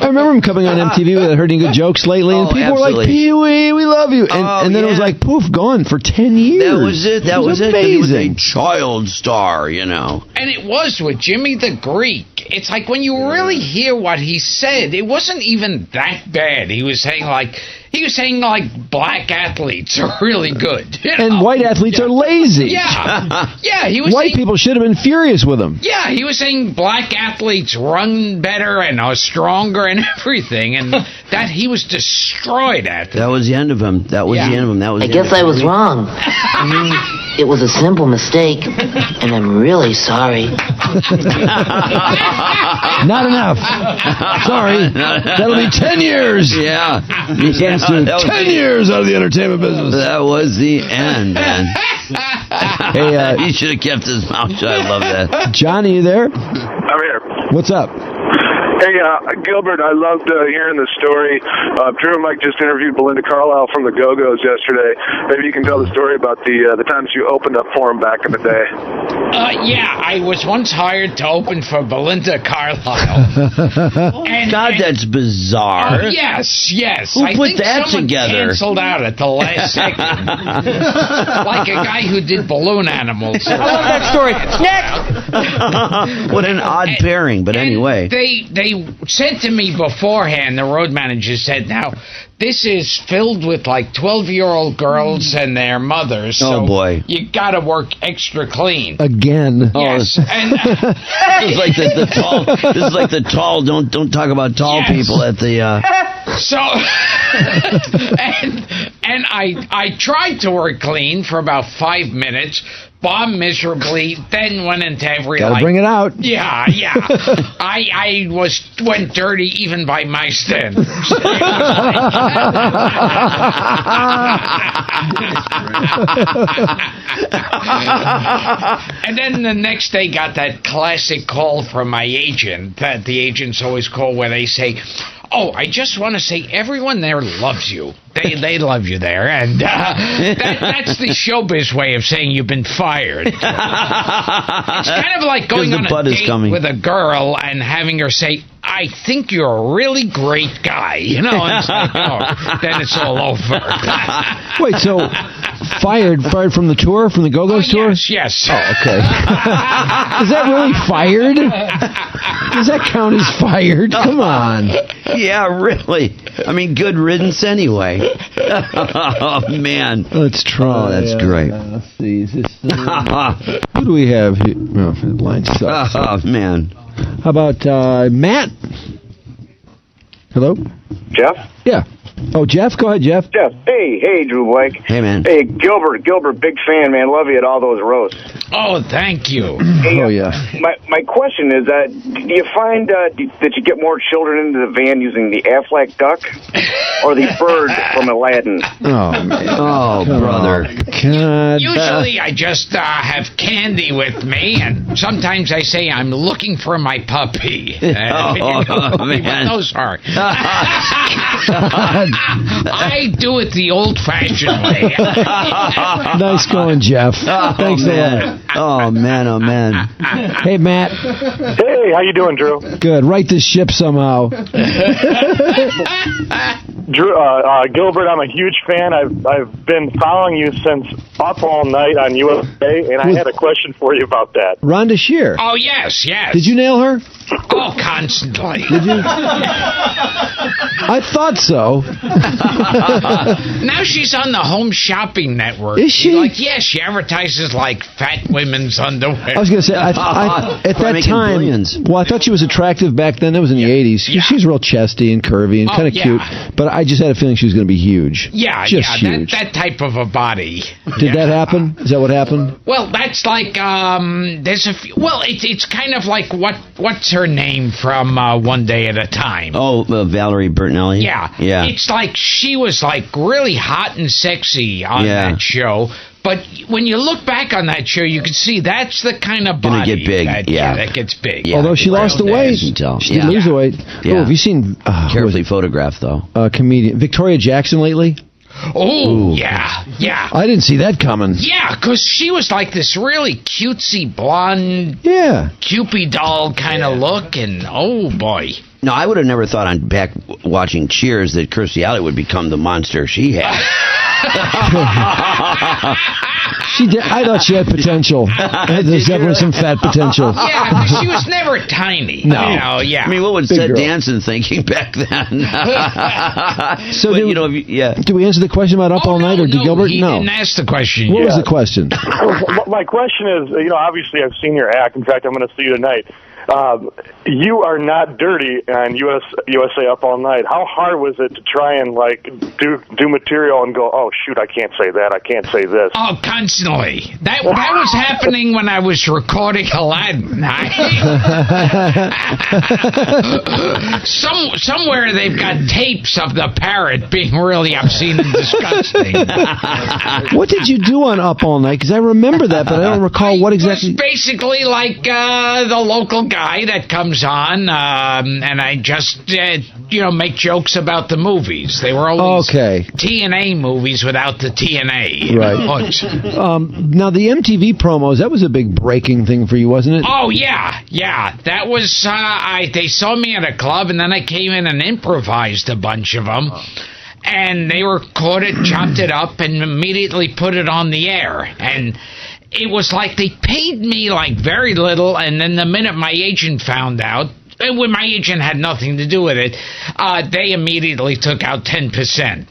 I remember him coming on MTV with Heard Any Good Jokes lately, and people were like, Pee-wee, we love you. And then it was like, poof, gone for 10 years. That was it. That was amazing. it. He was a child star, you know. And it was with Jimmy the Greek. It's like when you really hear what he said, it wasn't even that bad. He was saying like black athletes are really good. And white athletes are lazy. Yeah. Yeah, he was White people should have been furious with him. Yeah, he was saying black athletes run better and are stronger and everything, and that he was destroyed at. That was the end of him. That was the end of him. That was. I guess I was wrong. I mean, it was a simple mistake, and I'm really sorry. Not enough. Sorry. That'll be 10 years. Yeah. 10 years out of the entertainment business. That was the end, man. Hey, he should have kept his mouth shut. I love that. Johnny, you there? I'm here. What's up? Hey, Gilbert, I loved hearing the story. Drew and Mike just interviewed Belinda Carlisle from the Go-Go's yesterday. Maybe you can tell the story about the times you opened up for them back in the day. Yeah, I was once hired to open for Belinda Carlisle. God, that's bizarre. Yes. Who I put think that someone together? Canceled out at the last second. Like a guy who did balloon animals. I love that story. Next. What an odd pairing, but anyway. They said to me beforehand, the road manager said, now, this is filled with like 12-year-old girls and their mothers. So Oh, boy. You gotta work extra clean. Again. Yes. And This is like the tall. This is like the tall. Don't talk about tall people at the. So, and I tried to work clean for about 5 minutes, bombed miserably, then went into every Gotta bring it out. Yeah. I went dirty even by my standards. And then the next day got that classic call from my agent that the agents always call where they say, "Oh, I just want to say everyone there loves you. They love you there." And that's the showbiz way of saying you've been fired. It's kind of like going on a date with a girl and having her say, "I think you're a really great guy." And it's like, oh, then it's all over. Wait, so fired from the tour, from the Go-Go's tour? Yes. Oh, okay. Is that really fired? Does that count as fired? Come on. Yeah, really. I mean, good riddance anyway. Oh, man. Let's try. Oh, that's great. Let's see. Is this, who do we have here? Oh, the line sucks. Oh, man. How about Matt? Hello? Jeff? Yeah. Oh, Jeff? Go ahead, Jeff. Jeff. Hey, Drew Blake. Hey, man. Hey, Gilbert, big fan, man. Love you at all those roasts. Oh, thank you. Hey, oh, yeah. My question is, do you find that you get more children into the van using the Aflac duck or the bird from Aladdin? Oh, man. Oh, brother. God. Usually I just have candy with me, and sometimes I say I'm looking for my puppy. Man. What those are. I do it the old-fashioned way. Nice going, Jeff. Thanks a lot. Oh, man. Hey, Matt. Hey, how you doing, Drew? Good. Right this ship somehow. Drew, Gilbert, I'm a huge fan. I've been following you since Up All Night on USA, and I had a question for you about that. Rhonda Shear. Oh, yes. Did you nail her? Oh, constantly. Did you? I thought so. Now she's on the Home Shopping Network. Is she? She advertises like fat women's underwear. I was going to say, at that time, billions. well, I thought she was attractive back then. That was in the 80s. Yeah. She was real chesty and curvy and kind of cute. But I just had a feeling she was going to be huge. Just huge. That type of a body. Did that happen? Is that what happened? Well, that's like there's a few. Well, it's kind of like what's her name from One Day at a Time? Oh, Valerie Bertinelli. Yeah. It's like she was like really hot and sexy on that show. But when you look back on that show, you can see that's the kind of body gonna get big. that gets big. Yeah. Although she lost the weight. She didn't lose the weight. Yeah. Oh, have you seen... carefully photographed, though. Comedian Victoria Jackson lately? Oh, yeah. I didn't see that coming. Yeah, because she was like this really cutesy blonde, Cupid doll kind of look, and oh boy. No, I would have never thought on back watching Cheers that Kirstie Alley would become the monster she had. She did. I thought she had potential. There's definitely some fat potential. Yeah, she was never tiny. No. I mean, what would Seth Danson thinking back then? So did we answer the question about Up All Night, or did Gilbert? He didn't ask the question. What was the question? My question is, obviously I've seen your act. In fact, I'm going to see you tonight. You are not dirty on USA Up All Night. How hard was it to try and do material and go, oh shoot, I can't say that, I can't say this? Oh, constantly. That was happening when I was recording Aladdin. Somewhere they've got tapes of the parrot being really obscene and disgusting. What did you do on Up All Night? Because I remember that, but I don't recall what exactly. It was basically like the local guy that comes on, and I just make jokes about the movies. They were always TNA movies without the TNA. Right. Now the MTV promos, that was a big breaking thing for you, wasn't it? Oh yeah. That was they saw me at a club, and then I came in and improvised a bunch of them. And they recorded it, chopped it up, and immediately put it on the air. And it was like they paid me like very little, and then the minute my agent found out, when my agent had nothing to do with it, they immediately took out 10%.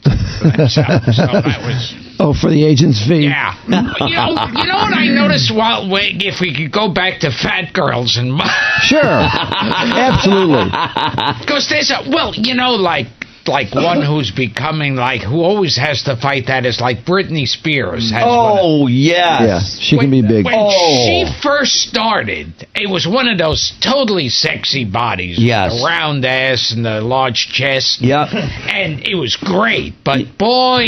So that was... Oh, for the agent's fee. Yeah. You know what I noticed? If we could go back to fat girls and... Sure. Absolutely. Because there's like one who's becoming like who always has to fight that is like Britney Spears. Has yes. Yeah, she can be big. When she first started, it was one of those totally sexy bodies. Yes. The round ass and the large chest. Yep. And it was great, but boy.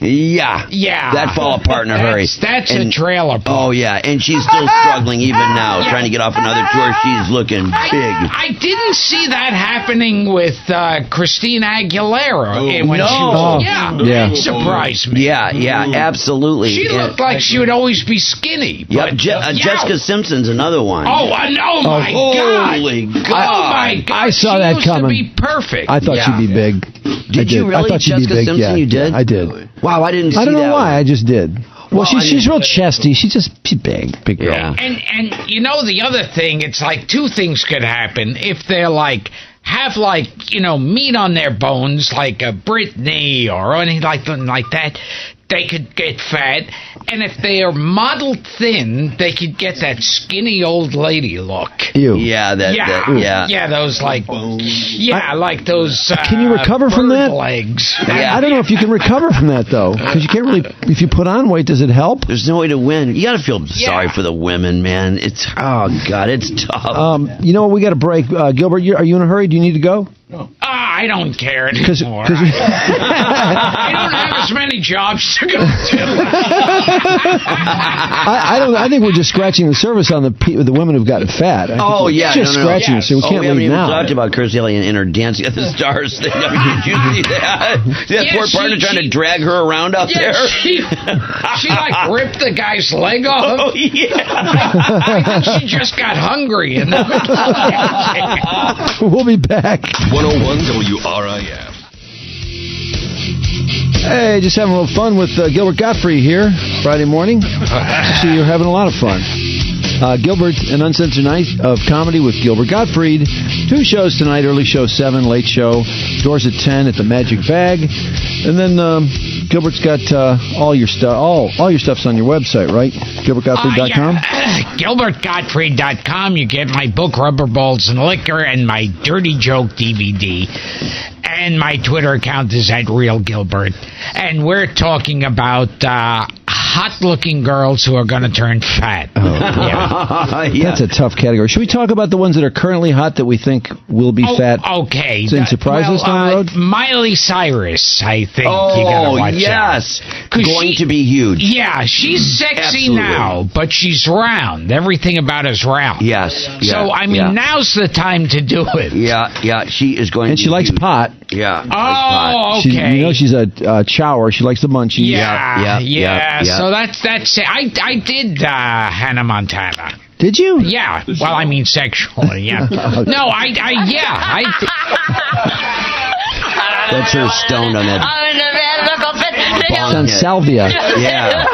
Yeah. Yeah. That fall apart in a hurry. That's a trailer park. Oh, yeah. And she's still struggling even now, trying to get off another tour. She's looking big. I didn't see that happening with Christina Aguilera. When she was, that surprised me. Yeah, absolutely. She looked like she would always be skinny. Yep, Jessica Simpson's another one. Oh, my God. Holy God. Oh, my God. I saw that coming. She used to be perfect. I thought she'd be big. Did you really? I thought she'd be Jessica big. Simpson, you did? I did. Wow, I didn't see that. I don't know why. I just did. Well, she's real chesty. She's big girl. Yeah. And you know, the other thing, it's like two things could happen. If they're like, have like, you know, meat on their bones, like a Britney or anything like that, they could get fat. And if they are modeled thin, they could get that skinny old lady look. Ew. Yeah, Yeah, those like, like those. Can you recover from that? Legs. I don't know if you can recover from that though, because you can't really. If you put on weight, does it help? There's no way to win. You got to feel sorry for the women, man. It's God, it's tough. You know what? We got to break. Gilbert, are you in a hurry? Do you need to go? I don't care anymore. I don't have as many jobs to go to. I think we're just scratching the surface on the women who've gotten fat. Just scratching the surface. We can't we haven't leave even now. talked about Kirstie Alley and her dancing at the Stars thing. I mean, did you see that? See that poor partner trying to drag her around out there? She like ripped the guy's leg off. Oh, yeah. I think she just got hungry. And we'll be back. 101 WRIF. Hey, just having a little fun with Gilbert Gottfried here Friday morning. See, you're having a lot of fun. Gilbert, an uncensored night of comedy with Gilbert Gottfried. 2 shows tonight, early show 7, late show. Doors at 10 at the Magic Bag. And then Gilbert's got all your stuff. All your stuff's on your website, right? GilbertGottfried.com? GilbertGottfried.com. You get my book, Rubber Balls and Liquor, and my Dirty Joke DVD. And my Twitter account is @RealGilbert. And we're talking about hot-looking girls who are going to turn fat. That's a tough category. Should we talk about the ones that are currently hot that we think will be fat? Okay. And surprise us down the road? Miley Cyrus, I think you got to watch yes. Out. Going to be huge. Yeah, she's sexy now, but she's round. Everything about her's round. Yes. So, I mean, now's the time to do it. Yeah. She is going and to she likes pot. Yeah. Oh, okay. She's a chower. She likes the munchies. Yeah. So that's it. I did Hannah Montana. Did you? Yeah. Well, I mean sexually. Yeah. No, That's her stoned on that. It's on salvia. Yeah.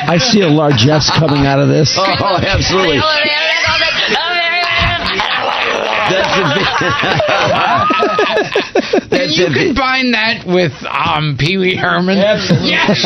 I see a largesse coming out of this. Oh, absolutely. Can you combine that with Pee Wee Herman? Absolutely. Yes.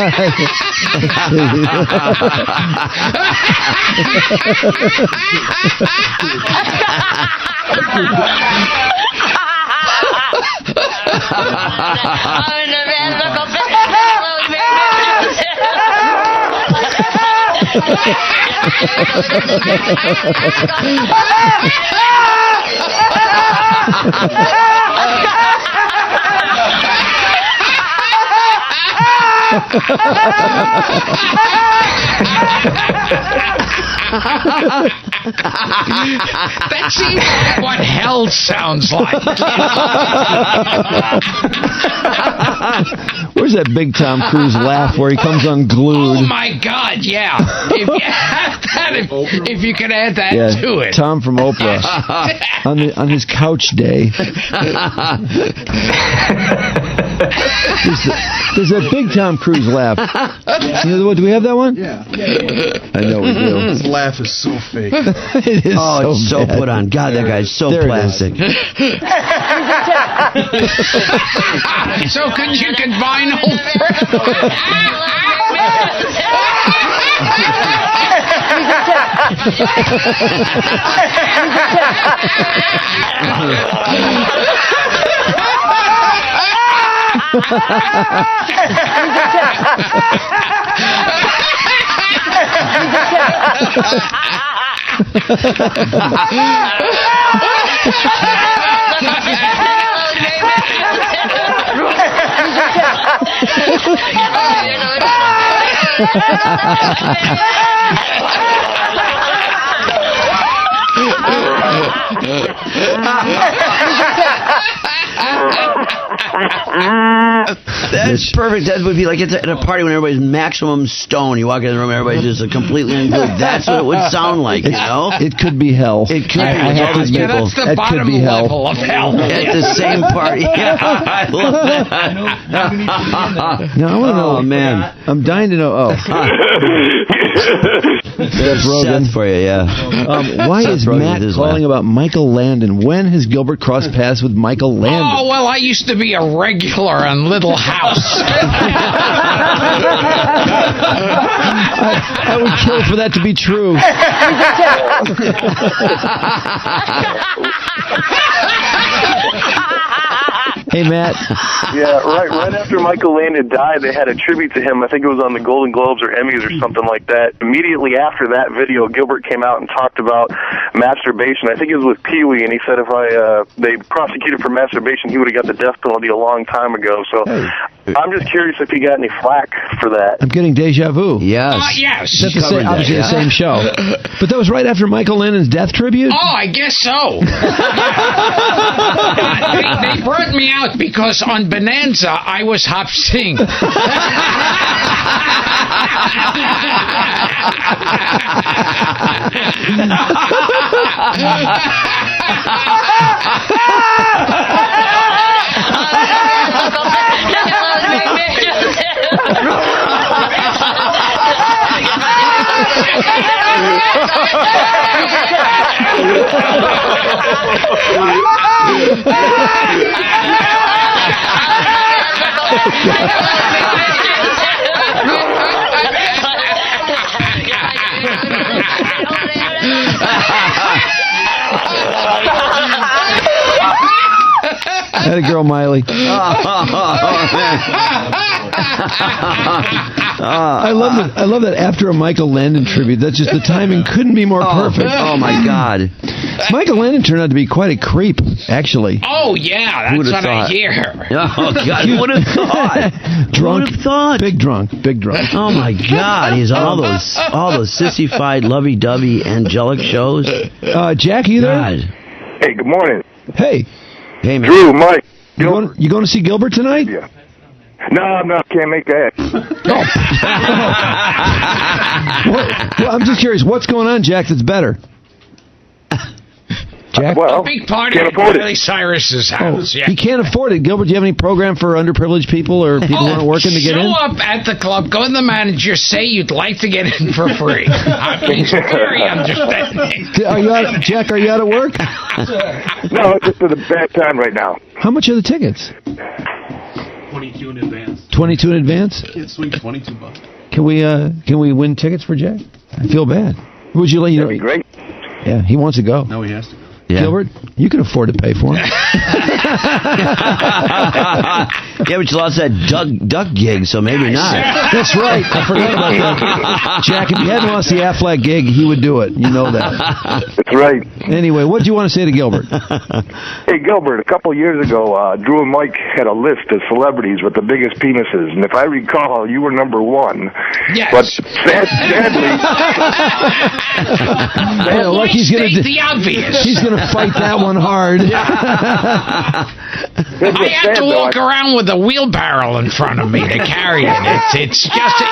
That seems like what hell sounds like. Where's that big Tom Cruise laugh where he comes unglued? Oh my God, yeah. If you have that, if you could add that to it. Tom from Oprah on his couch day. There's a big Tom Cruise laugh. You know what? Do we have that one? Yeah. I know we do. His laugh is so fake. It is it's so bad. put on. God, that guy's so There it plastic. So could you combine old That's perfect. That would be like at a party when everybody's maximum stone. You walk in the room, everybody's just completely unglued. That's what it would sound like, you know? It could be hell. It could be. Yeah, that's the That bottom could be hell. level of hell. At the same party. Yeah, I love that. Now, I want to know. Oh, man. I'm dying to know. Oh. That's Rogan. Seth for you, yeah. Why Seth is Rogen Matt is calling about Michael Landon? When has Gilbert crossed paths with Michael Landon? Oh, well, I used to be a regular on Little House. I would kill for that to be true. Hey, Matt. Yeah, right after Michael Landon died, they had a tribute to him. I think it was on the Golden Globes or Emmys or something like that. Immediately after that video, Gilbert came out and talked about masturbation. I think it was with Pee Wee, and he said if they prosecuted for masturbation, he would have got the death penalty a long time ago. So I'm just curious if he got any flack for that. I'm getting deja vu. Yes. Yes. That's obviously the same show. But that was right after Michael Landon's death tribute? Oh, I guess so. They brought me out because on Bonanza I was hop sing. That a girl, Miley. I love that after a Michael Landon tribute. That's just the timing couldn't be more perfect. Oh my God. Michael Landon turned out to be quite a creep, actually. Oh, yeah, that's what I hear. Oh, God, who would have thought? Drunk. Who would have thought? Big drunk. Oh, my God, he's all those sissified, lovey-dovey, angelic shows. Jack, you there? God. Hey, good morning. Hey. Hey, man. Drew, Mike. You going to see Gilbert tonight? Yeah. No, can't make that. Well, I'm just curious, what's going on, Jack, that's better? Jack? Well, A big party can't at afford Miley Cyrus's house. He can't afford it. Gilbert, do you have any program for underprivileged people or people who aren't working to get in? Show up at the club, go to the manager, say you'd like to get in for free. I mean, it's very understanding. Jack, are you out of work? No, it's just at a bad time right now. How much are the tickets? 22 in advance. 22 in advance? Can't swing $22. Can we win tickets for Jack? I feel bad. Would you let you know? That'd be great. Yeah, he wants to go. No, he has to go. Yeah. Gilbert, you can afford to pay for him. Yeah, but you lost that duck gig, so maybe not. That's right. I forgot about that. Jack, if you hadn't lost the Affleck gig, he would do it. You know that. That's right. Anyway, what do you want to say to Gilbert? Hey, Gilbert, a couple years ago, Drew and Mike had a list of celebrities with the biggest penises, and if I recall, you were number one. Yes. But sadly... Like he's going to the obvious. He's going to fight that one hard. I have to walk around with a wheelbarrow in front of me to carry it. It's just...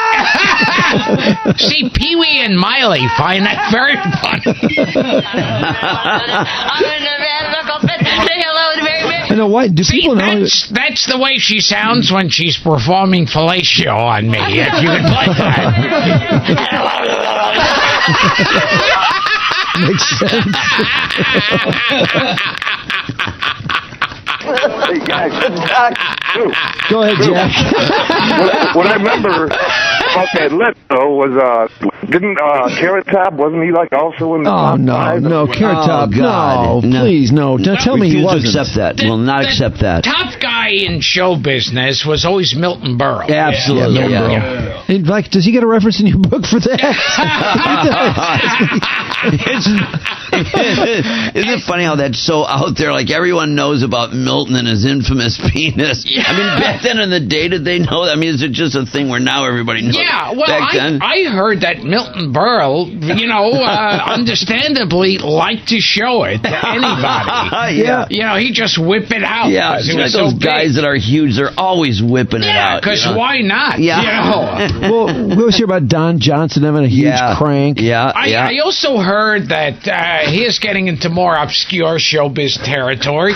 See, Pee Wee and Miley find that very funny. know why. Do people know? That's the way she sounds when she's performing fellatio on me. If you could play that. Makes sense. Hey guys, Go ahead, Jack. what I remember about that list though was didn't Carrot Top, wasn't he like also in the top five? No, Carrot Top, God. no, please, no. Don't tell me he Refuse to wasn't. accept that. Will not accept that. Top guy in show business was always Milton Berle. Absolutely. Yeah. Like, does he get a reference in your book for that? Isn't it funny how that's so out there? Like, everyone knows about Milton and his infamous penis. Yeah. I mean, back then in the day, did they know? I mean, is it just a thing where now everybody knows? Yeah, well, back then? I heard that Milton Berle, understandably liked to show it to anybody. Yeah. You know, he just whip it out. Yeah, It like was those so guys big. that are huge, they're always whipping it out. Because why not? Yeah. You know? Well, we always hear about Don Johnson having a huge crank. Yeah, I also heard that he is getting into more obscure showbiz territory.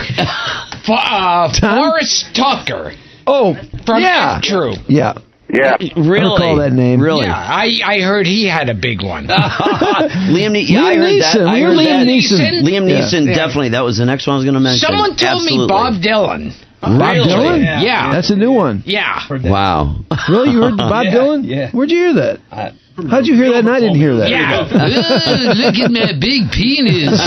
Forrest Tucker. Oh, from True. Yeah. Yeah. Really? I recall that name. Really? Yeah, I heard he had a big one. Liam Neeson. Yeah, I heard Neeson. that. I We're heard Liam that. Neeson. Liam Neeson, definitely. That was the next one I was going to mention. Someone told me Bob Dylan. Bob Dylan? Yeah. That's a new one. Yeah. Wow. Really? You heard Bob Dylan? Yeah. Where'd you hear that? How'd you hear that and I didn't hear that? Yeah. Look at my big penis.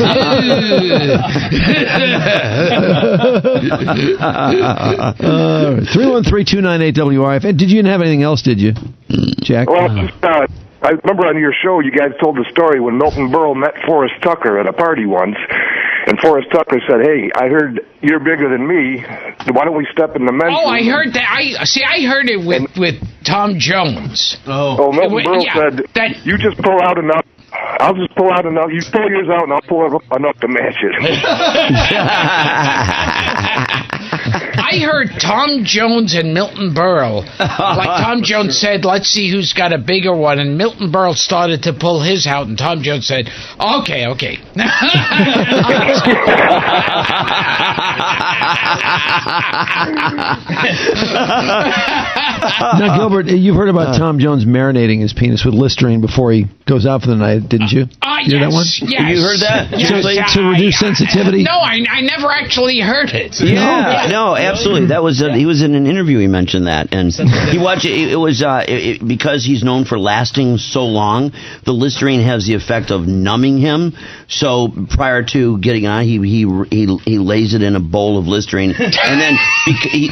313-298-WRF. And did you have anything else, did you, Jack? Well, I remember on your show you guys told the story when Milton Berle met Forrest Tucker at a party once, and Forrest Tucker said, "Hey, I heard you're bigger than me. Why don't we step in the men's room?" Oh, I heard that. I heard it with Tom Jones. Oh, Milton Berle said, "You just pull out enough. I'll just pull out enough. You pull yours out, and I'll pull enough to match it." I heard Tom Jones and Milton Berle. Like Tom Jones said, "Let's see who's got a bigger one," and Milton Berle started to pull his out, and Tom Jones said, "Okay." Now, Gilbert, you've heard about Tom Jones marinating his penis with Listerine before he goes out for the night, didn't you? You hear that one? Yes. You heard that? Yes. To reduce sensitivity? No, I never actually heard it. Yeah, no, absolutely. That was he was in an interview. He mentioned that, and he watched it. It was because he's known for lasting so long. The Listerine has the effect of numbing him. So prior to getting on, he lays it in a bowl of Listerine, and then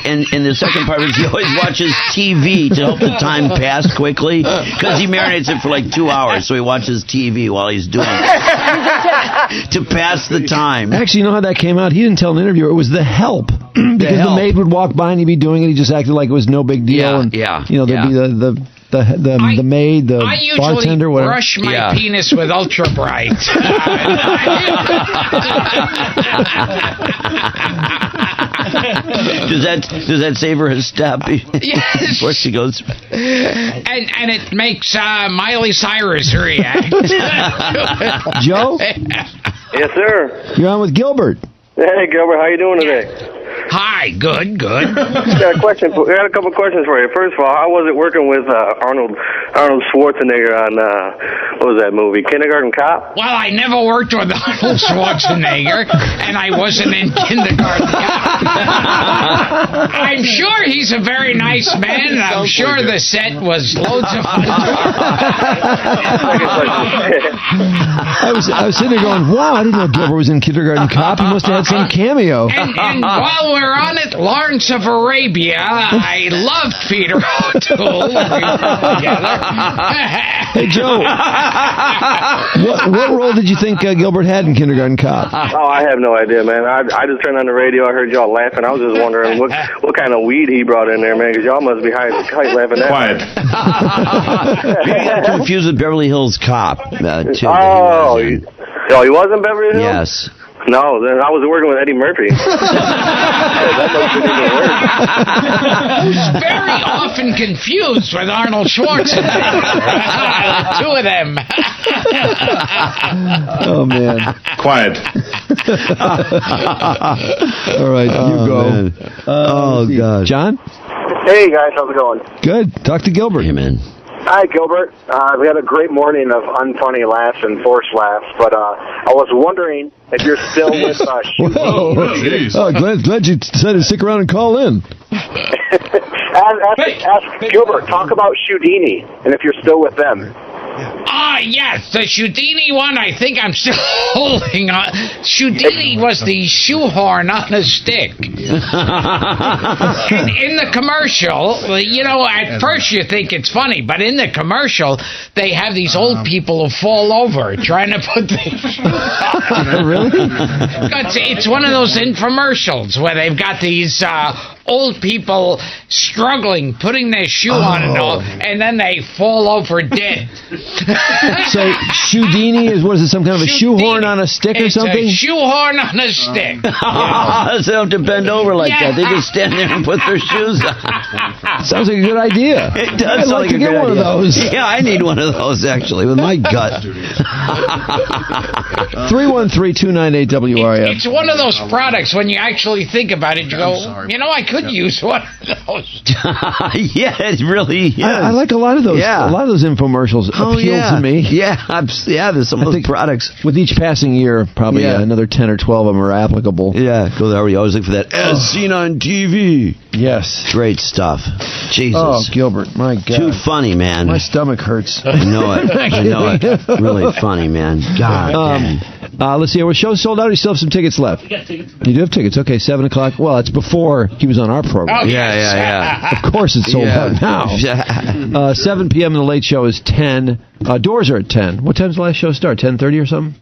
and the second part is he always watches TV to help the time pass quickly because he marinates it for like 2 hours. So he watches TV while he's doing it to pass the time. Actually, you know how that came out? He didn't tell an interviewer. It was The Help. Because the maid would walk by and he'd be doing it. He just acted like it was no big deal. Yeah, You know, there'd be the maid, the bartender, whatever. I usually brush my penis with Ultra Bright. Does that save her a step before she goes? And it makes Miley Cyrus react. Joe? Yes, sir. You're on with Gilbert. Hey, Gilbert, how you doing today? Hi, good. Got a question. I got a couple questions for you. First of all, how was it working with Arnold Schwarzenegger on what was that movie, Kindergarten Cop? Well, I never worked with Arnold Schwarzenegger, and I wasn't in Kindergarten Cop. I'm sure he's a very nice man, and I'm sure the set was loads of fun. I was sitting there going, wow, I didn't know Gilbert was in Kindergarten Cop. He must have had some cameo. And while we're on it, Lawrence of Arabia, I loved Peter O'Toole. Hey, Joe, what role did you think Gilbert had in Kindergarten Cop? Oh, I have no idea, man. I just turned on the radio. I heard y'all laughing. I was just wondering what kind of weed he brought in there, man, because y'all must be high laughing that. Quiet. You got confused with Beverly Hills Cop, too. Oh, he was in Beverly Hills? Yes. No, then I was working with Eddie Murphy. That must have even worse. Who's very often confused with Arnold Schwarzenegger. Two of them. Oh, man. Quiet. All right, you go. Man. Oh, God. John? Hey, guys, how's it going? Good. Talk to Gilbert. Hey, man. Hi, Gilbert. We had a great morning of unfunny laughs and forced laughs, but I was wondering if you're still with Whoa. Oh, glad you decided to stick around and call in. ask Gilbert, talk about Houdini, and if you're still with them. Yes, the Houdini one, I think I'm still holding on. Houdini was the shoehorn on a stick. In the commercial, at first you think it's funny, but in the commercial, they have these old people who fall over trying to put the shoe on. Really? It's one of those infomercials where they've got these old people struggling, putting their shoe on and all, and then they fall over dead. So Houdini is, what is it, some kind of a shoehorn on a stick or something? It's a shoehorn on a stick. They don't have to bend over like that. They just stand there and put their shoes on. Sounds like a good idea. It does sound like a good idea. I'd like to get one of those. Yeah, I need one of those, actually, with my gut. 313-298-WRF. It's one of those products, when you actually think about it, you go, I could use one of those. Yeah, it really is. I like a lot of those. Yeah. A lot of those infomercials appeal to me. Yeah, there's some of those products. With each passing year, probably another 10 or 12 of them are applicable. Yeah, go there. We always look for that. As seen on TV. Yes. Great stuff. Jesus. Oh, Gilbert, my God. Too funny, man. My stomach hurts. I know it. Really funny, man. God dang. Let's see. Our show's sold out. You still have some tickets left. You got tickets. You do have tickets. Okay, 7 o'clock. Well, it's before he was on our program. Oh, yeah. Of course it's sold out now. 7 p.m. and the late show is 10. Doors are at 10. What time does the last show start? 10:30 or something?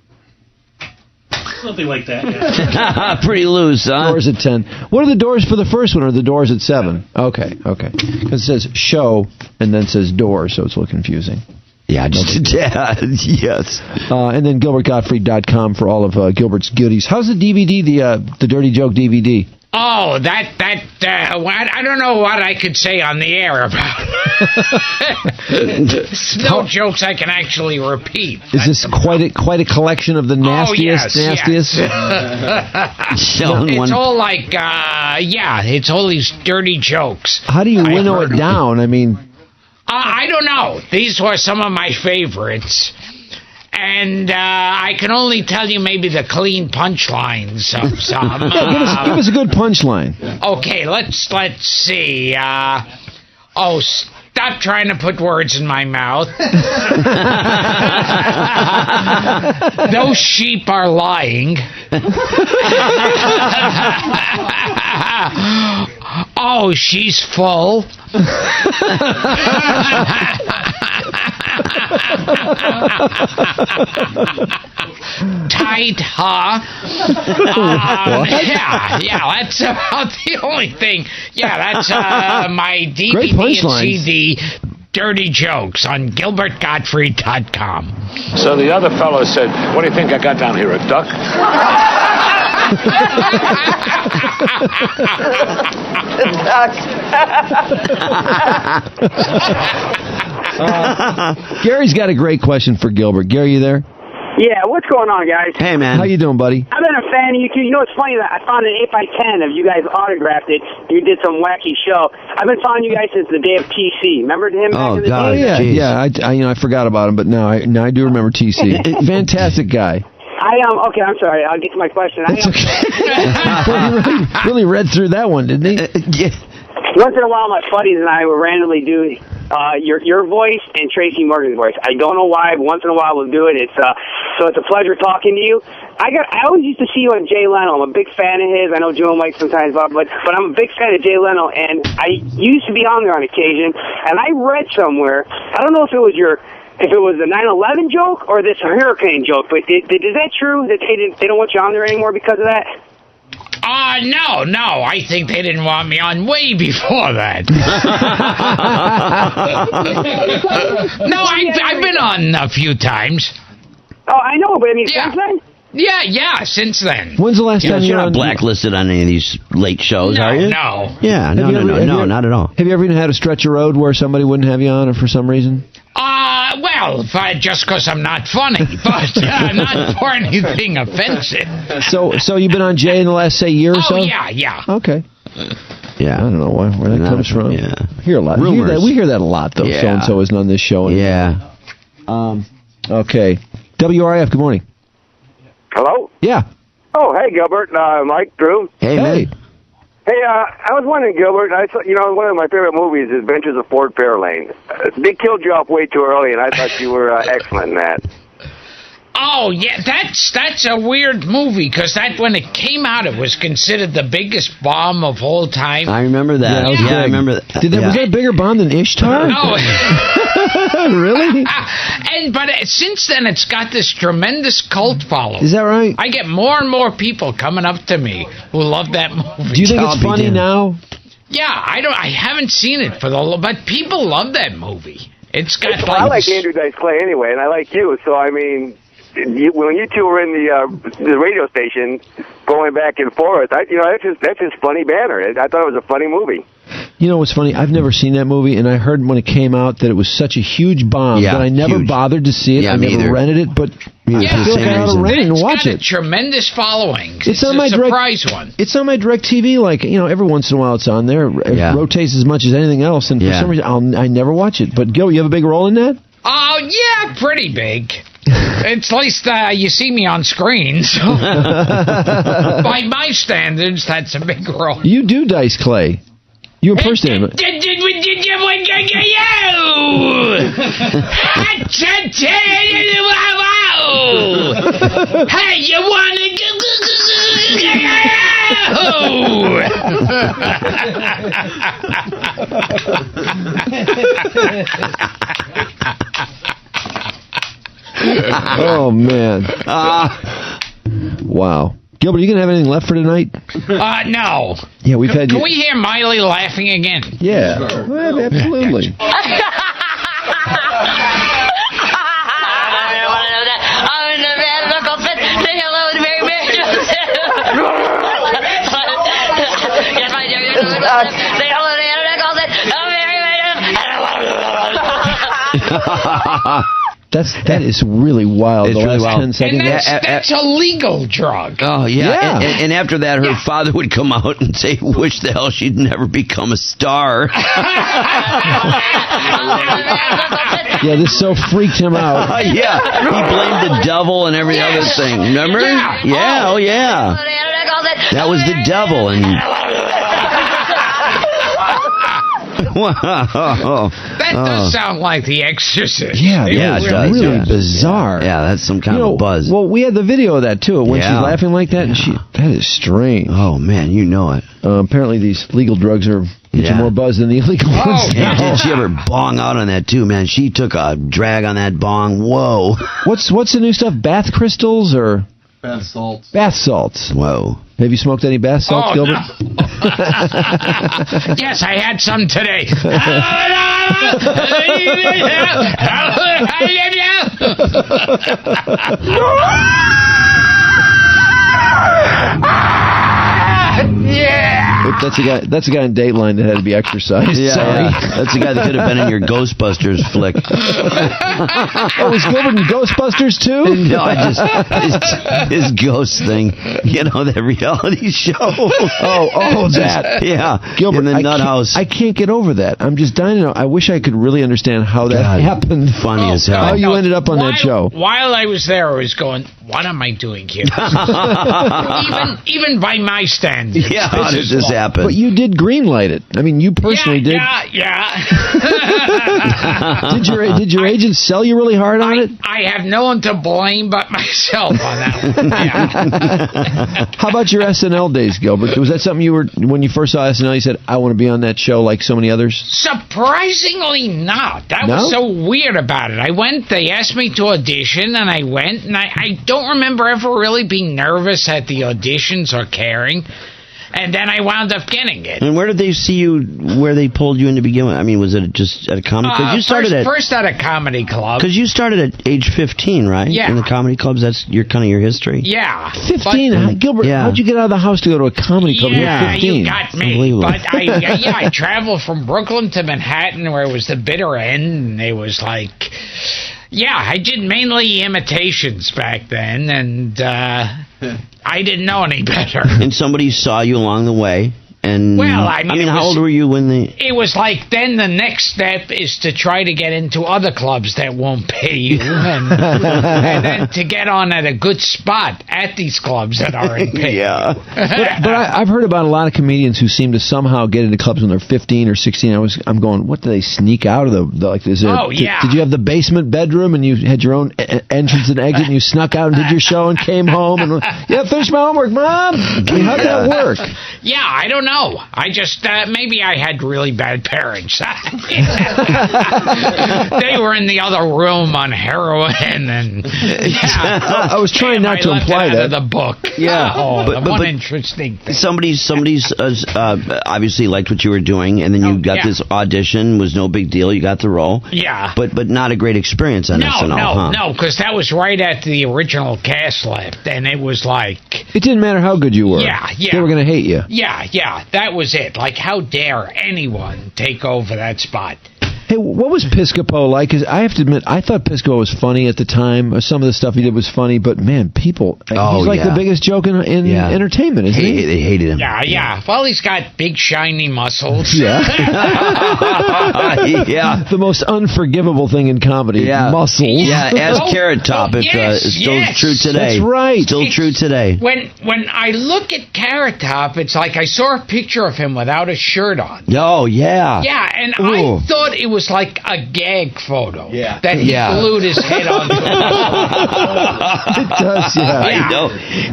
Something like that, yeah. Pretty loose, huh? Doors at 10. What are the doors for the first one, or are the doors at 7? Okay. Because it says show and then it says doors, so it's a little confusing. Yeah, yes. And then GilbertGottfried.com for all of Gilbert's goodies. How's the DVD, the Dirty Joke DVD? Oh, I don't know what I could say on the air about it. No jokes I can actually repeat. Is this quite a collection of the nastiest? Yes. It's all like, it's all these dirty jokes. How do you winnow it down? I mean... I don't know. These were some of my favorites. And I can only tell you maybe the clean punchlines of some. Give us a good punchline. Okay, let's see. Stop trying to put words in my mouth. Those sheep are lying. Oh, she's full. Tight, huh? That's about the only thing. Yeah, that's my DVD and CD, Dirty Jokes, on GilbertGottfried.com. So the other fellow said, what do you think I got down here, a duck? Gary's got a great question for Gilbert. Gary, you there? Yeah, what's going on, guys? Hey, man. How you doing, buddy? I've been a fan of you two. You know, it's funny that I found an 8x10 of you guys autographed it. You did some wacky show. I've been following you guys since the day of TC. Remember him back in the day? Yeah. I forgot about him, but now I do remember TC. Fantastic guy. Okay, I'm sorry. I'll get to my question. He really read through that one, didn't he? Yeah. Once in a while, my buddies and I will randomly do your voice and Tracy Morgan's voice. I don't know why, but once in a while we'll do it. So it's a pleasure talking to you. I always used to see you on Jay Leno. I'm a big fan of his. I know Joe and Mike sometimes, but I'm a big fan of Jay Leno, and I used to be on there on occasion. And I read somewhere, I don't know if it was the 9/11 joke or this hurricane joke, but is that true that they don't want you on there anymore because of that? No. I think they didn't want me on way before that. No, I've been on a few times. Oh, I know, but I mean, since then? Yeah, since then. When's the last time you're not on blacklisted on any of these late shows, are you? No. Yeah, no, not at all. Have you ever even had a stretch of road where somebody wouldn't have you on, or for some reason? Well, just because I'm not funny, but not for anything offensive. So you've been on Jay in the last, say, year or so? Oh, yeah. Okay. Yeah. I don't know where that comes from. Yeah. Hear a lot. Rumors. We hear that a lot, though. Yeah. So-and-so isn't on this show anymore. Yeah. Okay. WRIF, good morning. Hello? Yeah. Oh, hey, Gilbert. Mike, Drew. Hey, man. Hey, I was wondering, Gilbert, I thought, one of my favorite movies is Adventures of Ford Fairlane. They killed you off way too early, and I thought you were excellent in that. Oh, yeah, that's a weird movie, because when it came out, it was considered the biggest bomb of all time. I remember that. I remember that. Was that a bigger bomb than Ishtar? No. Really? But since then, it's got this tremendous cult following. Is that right? I get more and more people coming up to me who love that movie. Do you think it's funny now? Yeah, I haven't seen it but people love that movie. It's got. I like Andrew Dice Clay anyway, and I like you. So I mean, when you two were in the radio station going back and forth, that's just funny banner. I thought it was a funny movie. You know what's funny? I've never seen that movie, and I heard when it came out that it was such a huge bomb that I never bothered to see it. I never rented it, but I feel like I ought to rent it and watch it. It's got a tremendous following. It's on my surprise one. It's on my DirecTV. Like every once in a while, it's on there. It rotates as much as anything else, and for some reason, I never watch it. But Gil, you have a big role in that? Oh yeah, pretty big. It's at least you see me on screen. So by my standards, that's a big role. You do Dice Clay. You impersonate him. Hey, you wanna Oh man! Wow. Gilbert, you gonna have anything left for tonight? No. Yeah, we've had. Can we hear Miley laughing again? Yeah, well, absolutely. That is really wild. It's the really last wild. 10 seconds. And that's a legal drug. Oh, yeah. And after that, her father would come out and say, wish the hell she'd never become a star. Yeah, this so freaked him out. Yeah. He blamed the devil and every other thing. Remember? Yeah. Oh, yeah. That was the devil. And wow. That does sound like The Exorcist. Yeah, it does. Really bizarre. Yeah, that's some kind of buzz. Well, we had the video of that too. When she's laughing like that, and that is strange. Oh man, you know it. Apparently, these legal drugs are get you more buzz than the illegal ones. Yeah, did she ever bong out on that too, man? She took a drag on that bong. Whoa. What's the new stuff? Bath crystals or bath salts? Bath salts. Whoa. Have you smoked any bath salts, Gilbert? No. Yes, I had some today. Yeah. That's a guy in Dateline that had to be exercised. Yeah, Sorry. That's the guy that could have been in your Ghostbusters flick. Oh, was Gilbert in Ghostbusters too? No, his ghost thing. You know, that reality show. Oh, that. Yeah, Gilbert, in the nut house. I can't get over that. I'm just dying to know. I wish I could really understand how that happened. Funny as hell. How you ended up on that show. While I was there, I was going, what am I doing here? even by my standards. Yeah, how did this happen? But you did greenlight it. I mean, you personally did. Yeah. Did your agent sell you really hard on it? I have no one to blame but myself on that one. Yeah. How about your SNL days, Gilbert? Was that something when you first saw SNL, you said, I want to be on that show like so many others? Surprisingly not. That was so weird about it. I went, they asked me to audition, and I went, and I don't remember ever really being nervous at the auditions or caring. and then I wound up getting it. And where did they see you? Where they pulled you in to begin with? I mean, was it just at a comedy club? You started first at a comedy club. Because you started at age 15, right? Yeah. In the comedy clubs, that's your history. Yeah. 15, Gilbert. Yeah. How'd you get out of the house to go to a comedy club? Yeah, You're 15. you got me. But I traveled from Brooklyn to Manhattan, where it was the bitter end, and it was like. Yeah, I did mainly imitations back then, and I didn't know any better. And somebody saw you along the way, and well, I mean how old were you when they? It was like then the next step is to try to get into other clubs that won't pay you, and then to get on at a good spot at these clubs that aren't paying. Yeah, but I've heard about a lot of comedians who seem to somehow get into clubs when they're 15 or 16. I'm going, what do they sneak out of the like? Is there, did you have the basement bedroom and you had your own entrance and exit and you snuck out and did your show and came home and finished my homework, Mom? I mean, how'd that work? Yeah, I don't know. I just maybe I had really bad parents. They were in the other room on heroin, and I was trying not to imply that. Out of the book. Yeah, but interesting thing. Somebody's obviously liked what you were doing, and then you got this audition. Was no big deal. You got the role. Yeah, but not a great experience on SNL. No, because that was right after the original cast left, and it was like it didn't matter how good you were. Yeah, they were going to hate you. Yeah, that was it. Like, how dare anyone take over that spot? Hey, what was Piscopo like? Because I have to admit, I thought Piscopo was funny at the time. Some of the stuff he did was funny, but man, people, he's like the biggest joke in entertainment, isn't he? They hated him. Yeah. Well, he's got big, shiny muscles. Yeah. The most unforgivable thing in comedy, muscles. Yeah, as Carrot Top, it's still true today. That's right. Still true today. When I look at Carrot Top, it's like I saw a picture of him without a shirt on. Oh, yeah. Yeah, and I thought it was like a gag photo. Yeah. That he glued his head onto. It does, I know.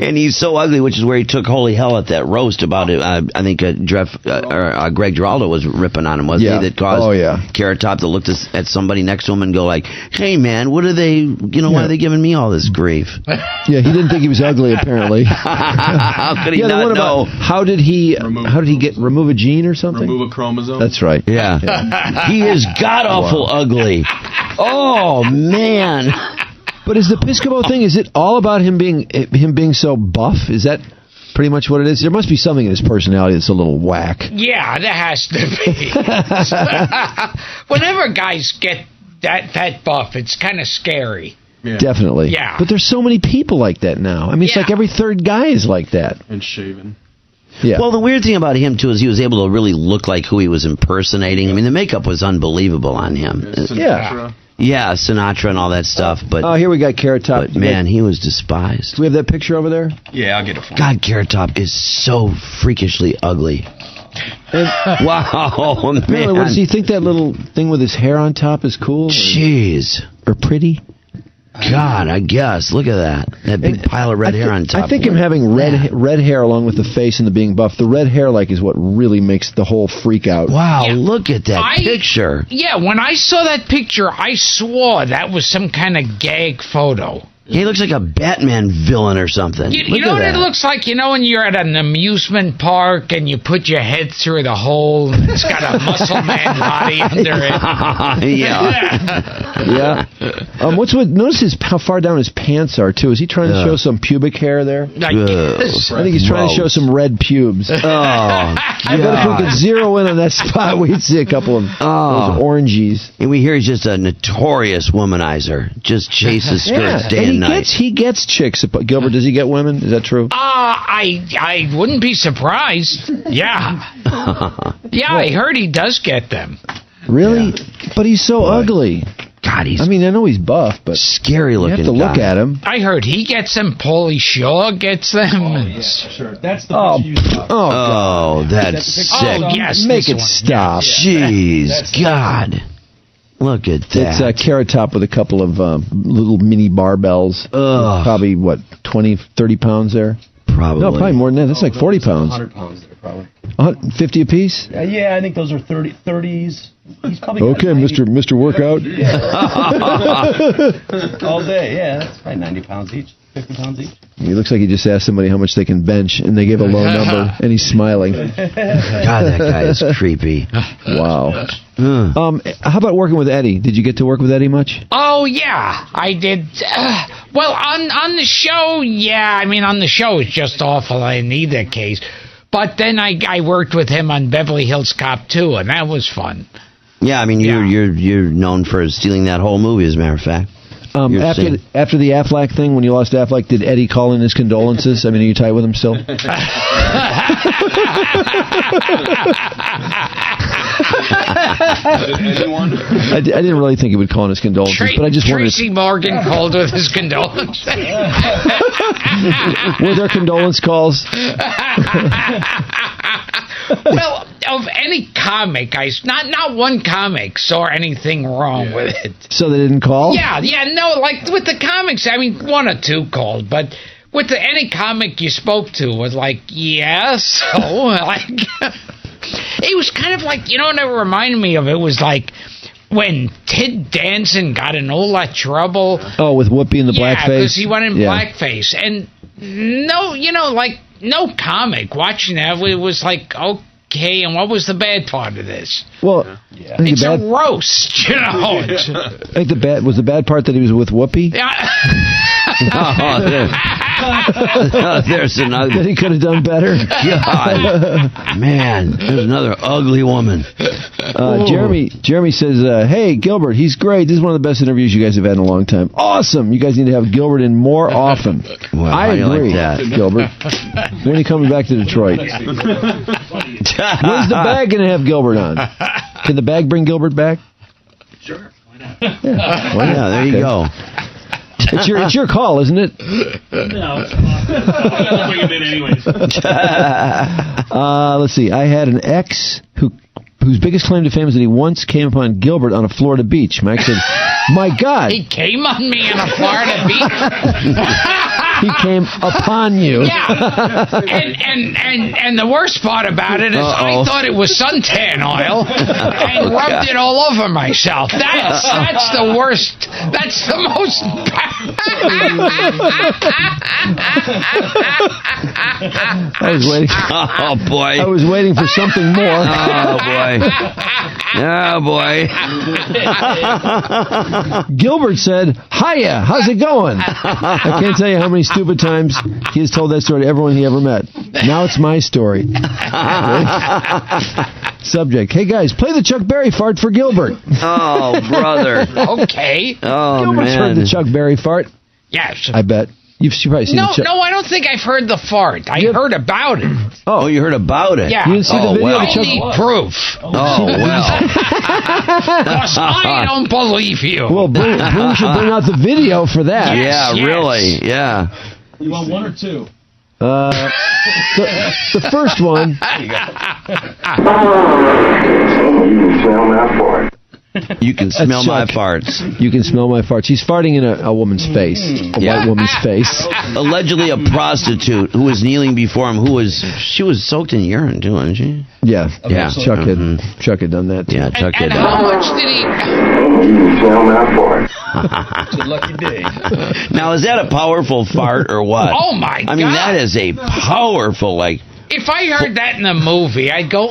And he's so ugly, which is where he took holy hell at that roast about it. I think Greg Giraldo was ripping on him, wasn't he? That caused Carrot Top to look at somebody next to him and go like, hey, man, what are they, why are they giving me all this grief? Yeah, he didn't think he was ugly, apparently. How could he not know? How did he remove a gene or something? Remove a chromosome? That's right. Yeah. He is god-awful ugly. Oh, man. But is the Piscopo thing, is it all about him being so buff? Is that pretty much what it is? There must be something in his personality that's a little whack. Yeah, there has to be. Whenever guys get that buff, it's kind of scary. Yeah. Definitely. Yeah. But there's so many people like that now. I mean, it's like every third guy is like that. And shaven. Yeah. Well, the weird thing about him, too, is he was able to really look like who he was impersonating. I mean, the makeup was unbelievable on him. Sinatra. Yeah, Sinatra and all that stuff. But here we got Carrot Top. But, man, he was despised. Do we have that picture over there? Yeah, I'll get it for you. God, Carrot Top is so freakishly ugly. Wow, man. Really, does he think that little thing with his hair on top is cool? Jeez. Or pretty? God, I guess. Look at that. That big pile of red hair on top. I think him having red hair along with the face and the being buff, the red hair is what really makes the whole freak out. Wow, look at that picture. Yeah, when I saw that picture, I swore that was some kind of gag photo. He looks like a Batman villain or something. You know what it looks like? When you're at an amusement park and you put your head through the hole and it's got a muscle man body under it. Yeah. Notice how far down his pants are, too. Is he trying to show some pubic hair there? I guess. I think he's trying to show some red pubes. I bet if we could zero in on that spot, we'd see a couple of those orangies. And we hear he's just a notorious womanizer. Just chases skirts day and night. He gets chicks. Gilbert, does he get women? Is that true? I wouldn't be surprised. Yeah. I heard he does get them. Really? Yeah. But he's so ugly. God, I know he's buff, but scary looking. You have to look at him. I heard he gets them. Pauly Shaw gets them. Oh, yeah, sure. That's the picture. That's sick. Oh, yes. Make it stop. Jeez, God. Look at that. It's Carrot Top with a couple of little mini barbells. Probably, 20, 30 pounds there? Probably. No, probably more than that. That's like 40 pounds. 100 pounds there, probably. 50 apiece? Yeah, I think those are 30s. He's probably okay, Mr. Workout. All day, yeah. That's probably 90 pounds each. 50 pounds each. He looks like he just asked somebody how much they can bench, and they gave a low number, and he's smiling. God, that guy is creepy. Wow. How about working with Eddie? Did you get to work with Eddie much? Oh, yeah, I did. Well, on the show, yeah. I mean, on the show, it's just awful in either case. But then I worked with him on Beverly Hills Cop 2, and that was fun. Yeah, I mean, you're known for stealing that whole movie, as a matter of fact. After the Affleck thing, when you lost Affleck, did Eddie call in his condolences? I mean, are you tight with him still? I didn't really think he would call in his condolences, but I just wanted Tracy Morgan called with his condolences. Were there condolence calls? Well, of any comic, not one comic saw anything wrong with it. So they didn't call? Yeah, no, like with the comics, I mean, one or two called, but with any comic you spoke to was like, yes, so, like, it was kind of like, you know what it reminded me of? It was like when Ted Danson got in all that trouble. Oh, with Whoopi in the blackface? Yeah, because he went in blackface, and no, no comic watching that, it was like, okay, and what was the bad part of this? Well, it's a roast, you know. I think the bad part that he was with Whoopi? Yeah. There's another. That he could have done better. God, man, there's another ugly woman. Jeremy says, "Hey, Gilbert, he's great. This is one of the best interviews you guys have had in a long time. Awesome. You guys need to have Gilbert in more often." Well, I agree, like that? Gilbert. When are you coming back to Detroit? When's the bag going to have Gilbert on? Can the bag bring Gilbert back? Sure. Why not? Yeah. Well, yeah, there you go. It's your call, isn't it? No, I'll bring him in anyways. Let's see. I had an ex whose biggest claim to fame is that he once came upon Gilbert on a Florida beach. Mike said, "My God." He came on me on a Florida beach? He came upon you. Yeah. And the worst part about it is I thought it was suntan oil and rubbed it all over myself. That's the worst. That's the most. I was waiting. Oh boy. I was waiting for something more. Oh boy. Oh boy. Gilbert said, "Hiya, how's it going?" I can't tell you how many stupid times he has told that story to everyone he ever met. Now it's my story. Subject: Hey guys, play the Chuck Berry fart for Gilbert. Oh brother. Okay. Oh Gilbert's man. heard the Chuck Berry fart. Yes. I bet. You've probably seen the Chuck. No, I don't think I've heard the fart. I heard about it. Oh, you heard about it? Yeah. You didn't see the video of the I Chuck? need proof. Oh well. Because I don't believe you. Well, Boone should bring out the video for that. Yeah, Yes. really. Yeah. You want one or two? The first one. You can smell my Chuck. farts. You can smell my farts. He's farting in a woman's face, a white woman's face. Allegedly a prostitute who was kneeling before him. She was soaked in urine too, wasn't she? Yeah, Yeah. Chuck had done that. Yeah, Chuck And did how that. much did he... It's a lucky day. Now, is that a powerful fart or what? Oh, my God. I mean, that is a powerful, like... If I heard that in a movie, I'd go,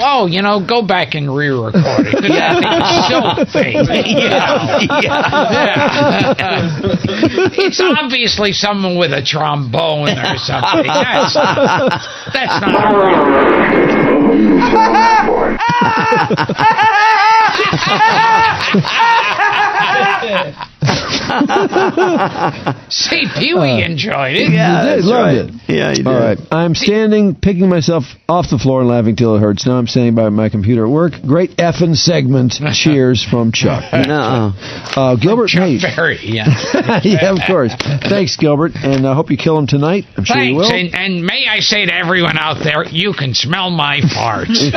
go back and re-record it. 'Cause that thing's so fake. Yeah. It's obviously someone with a trombone or something. That's not See, Pee-wee enjoyed it. Yeah, He did, that's loved right. it. Yeah, he did. All right. I'm standing, picking myself off the floor and laughing till it hurts. Now I'm standing by my computer at work. Great effing segment. Cheers from Chuck. No. Gilbert, hey. Very, yeah. Yeah, of course. Thanks, Gilbert, and I hope you kill him tonight. I'm sure you will. Thanks, and may I say to everyone out there, you can smell my farts.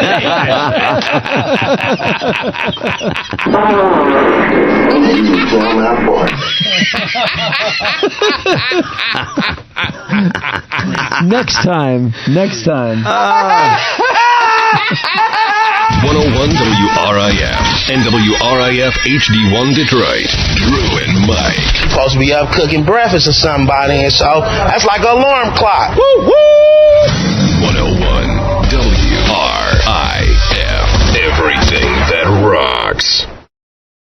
Next time. 101 WRIF and WRIF HD1 Detroit. Drew and Mike. Supposed to be up cooking breakfast or somebody, and so that's like an alarm clock. Woo woo!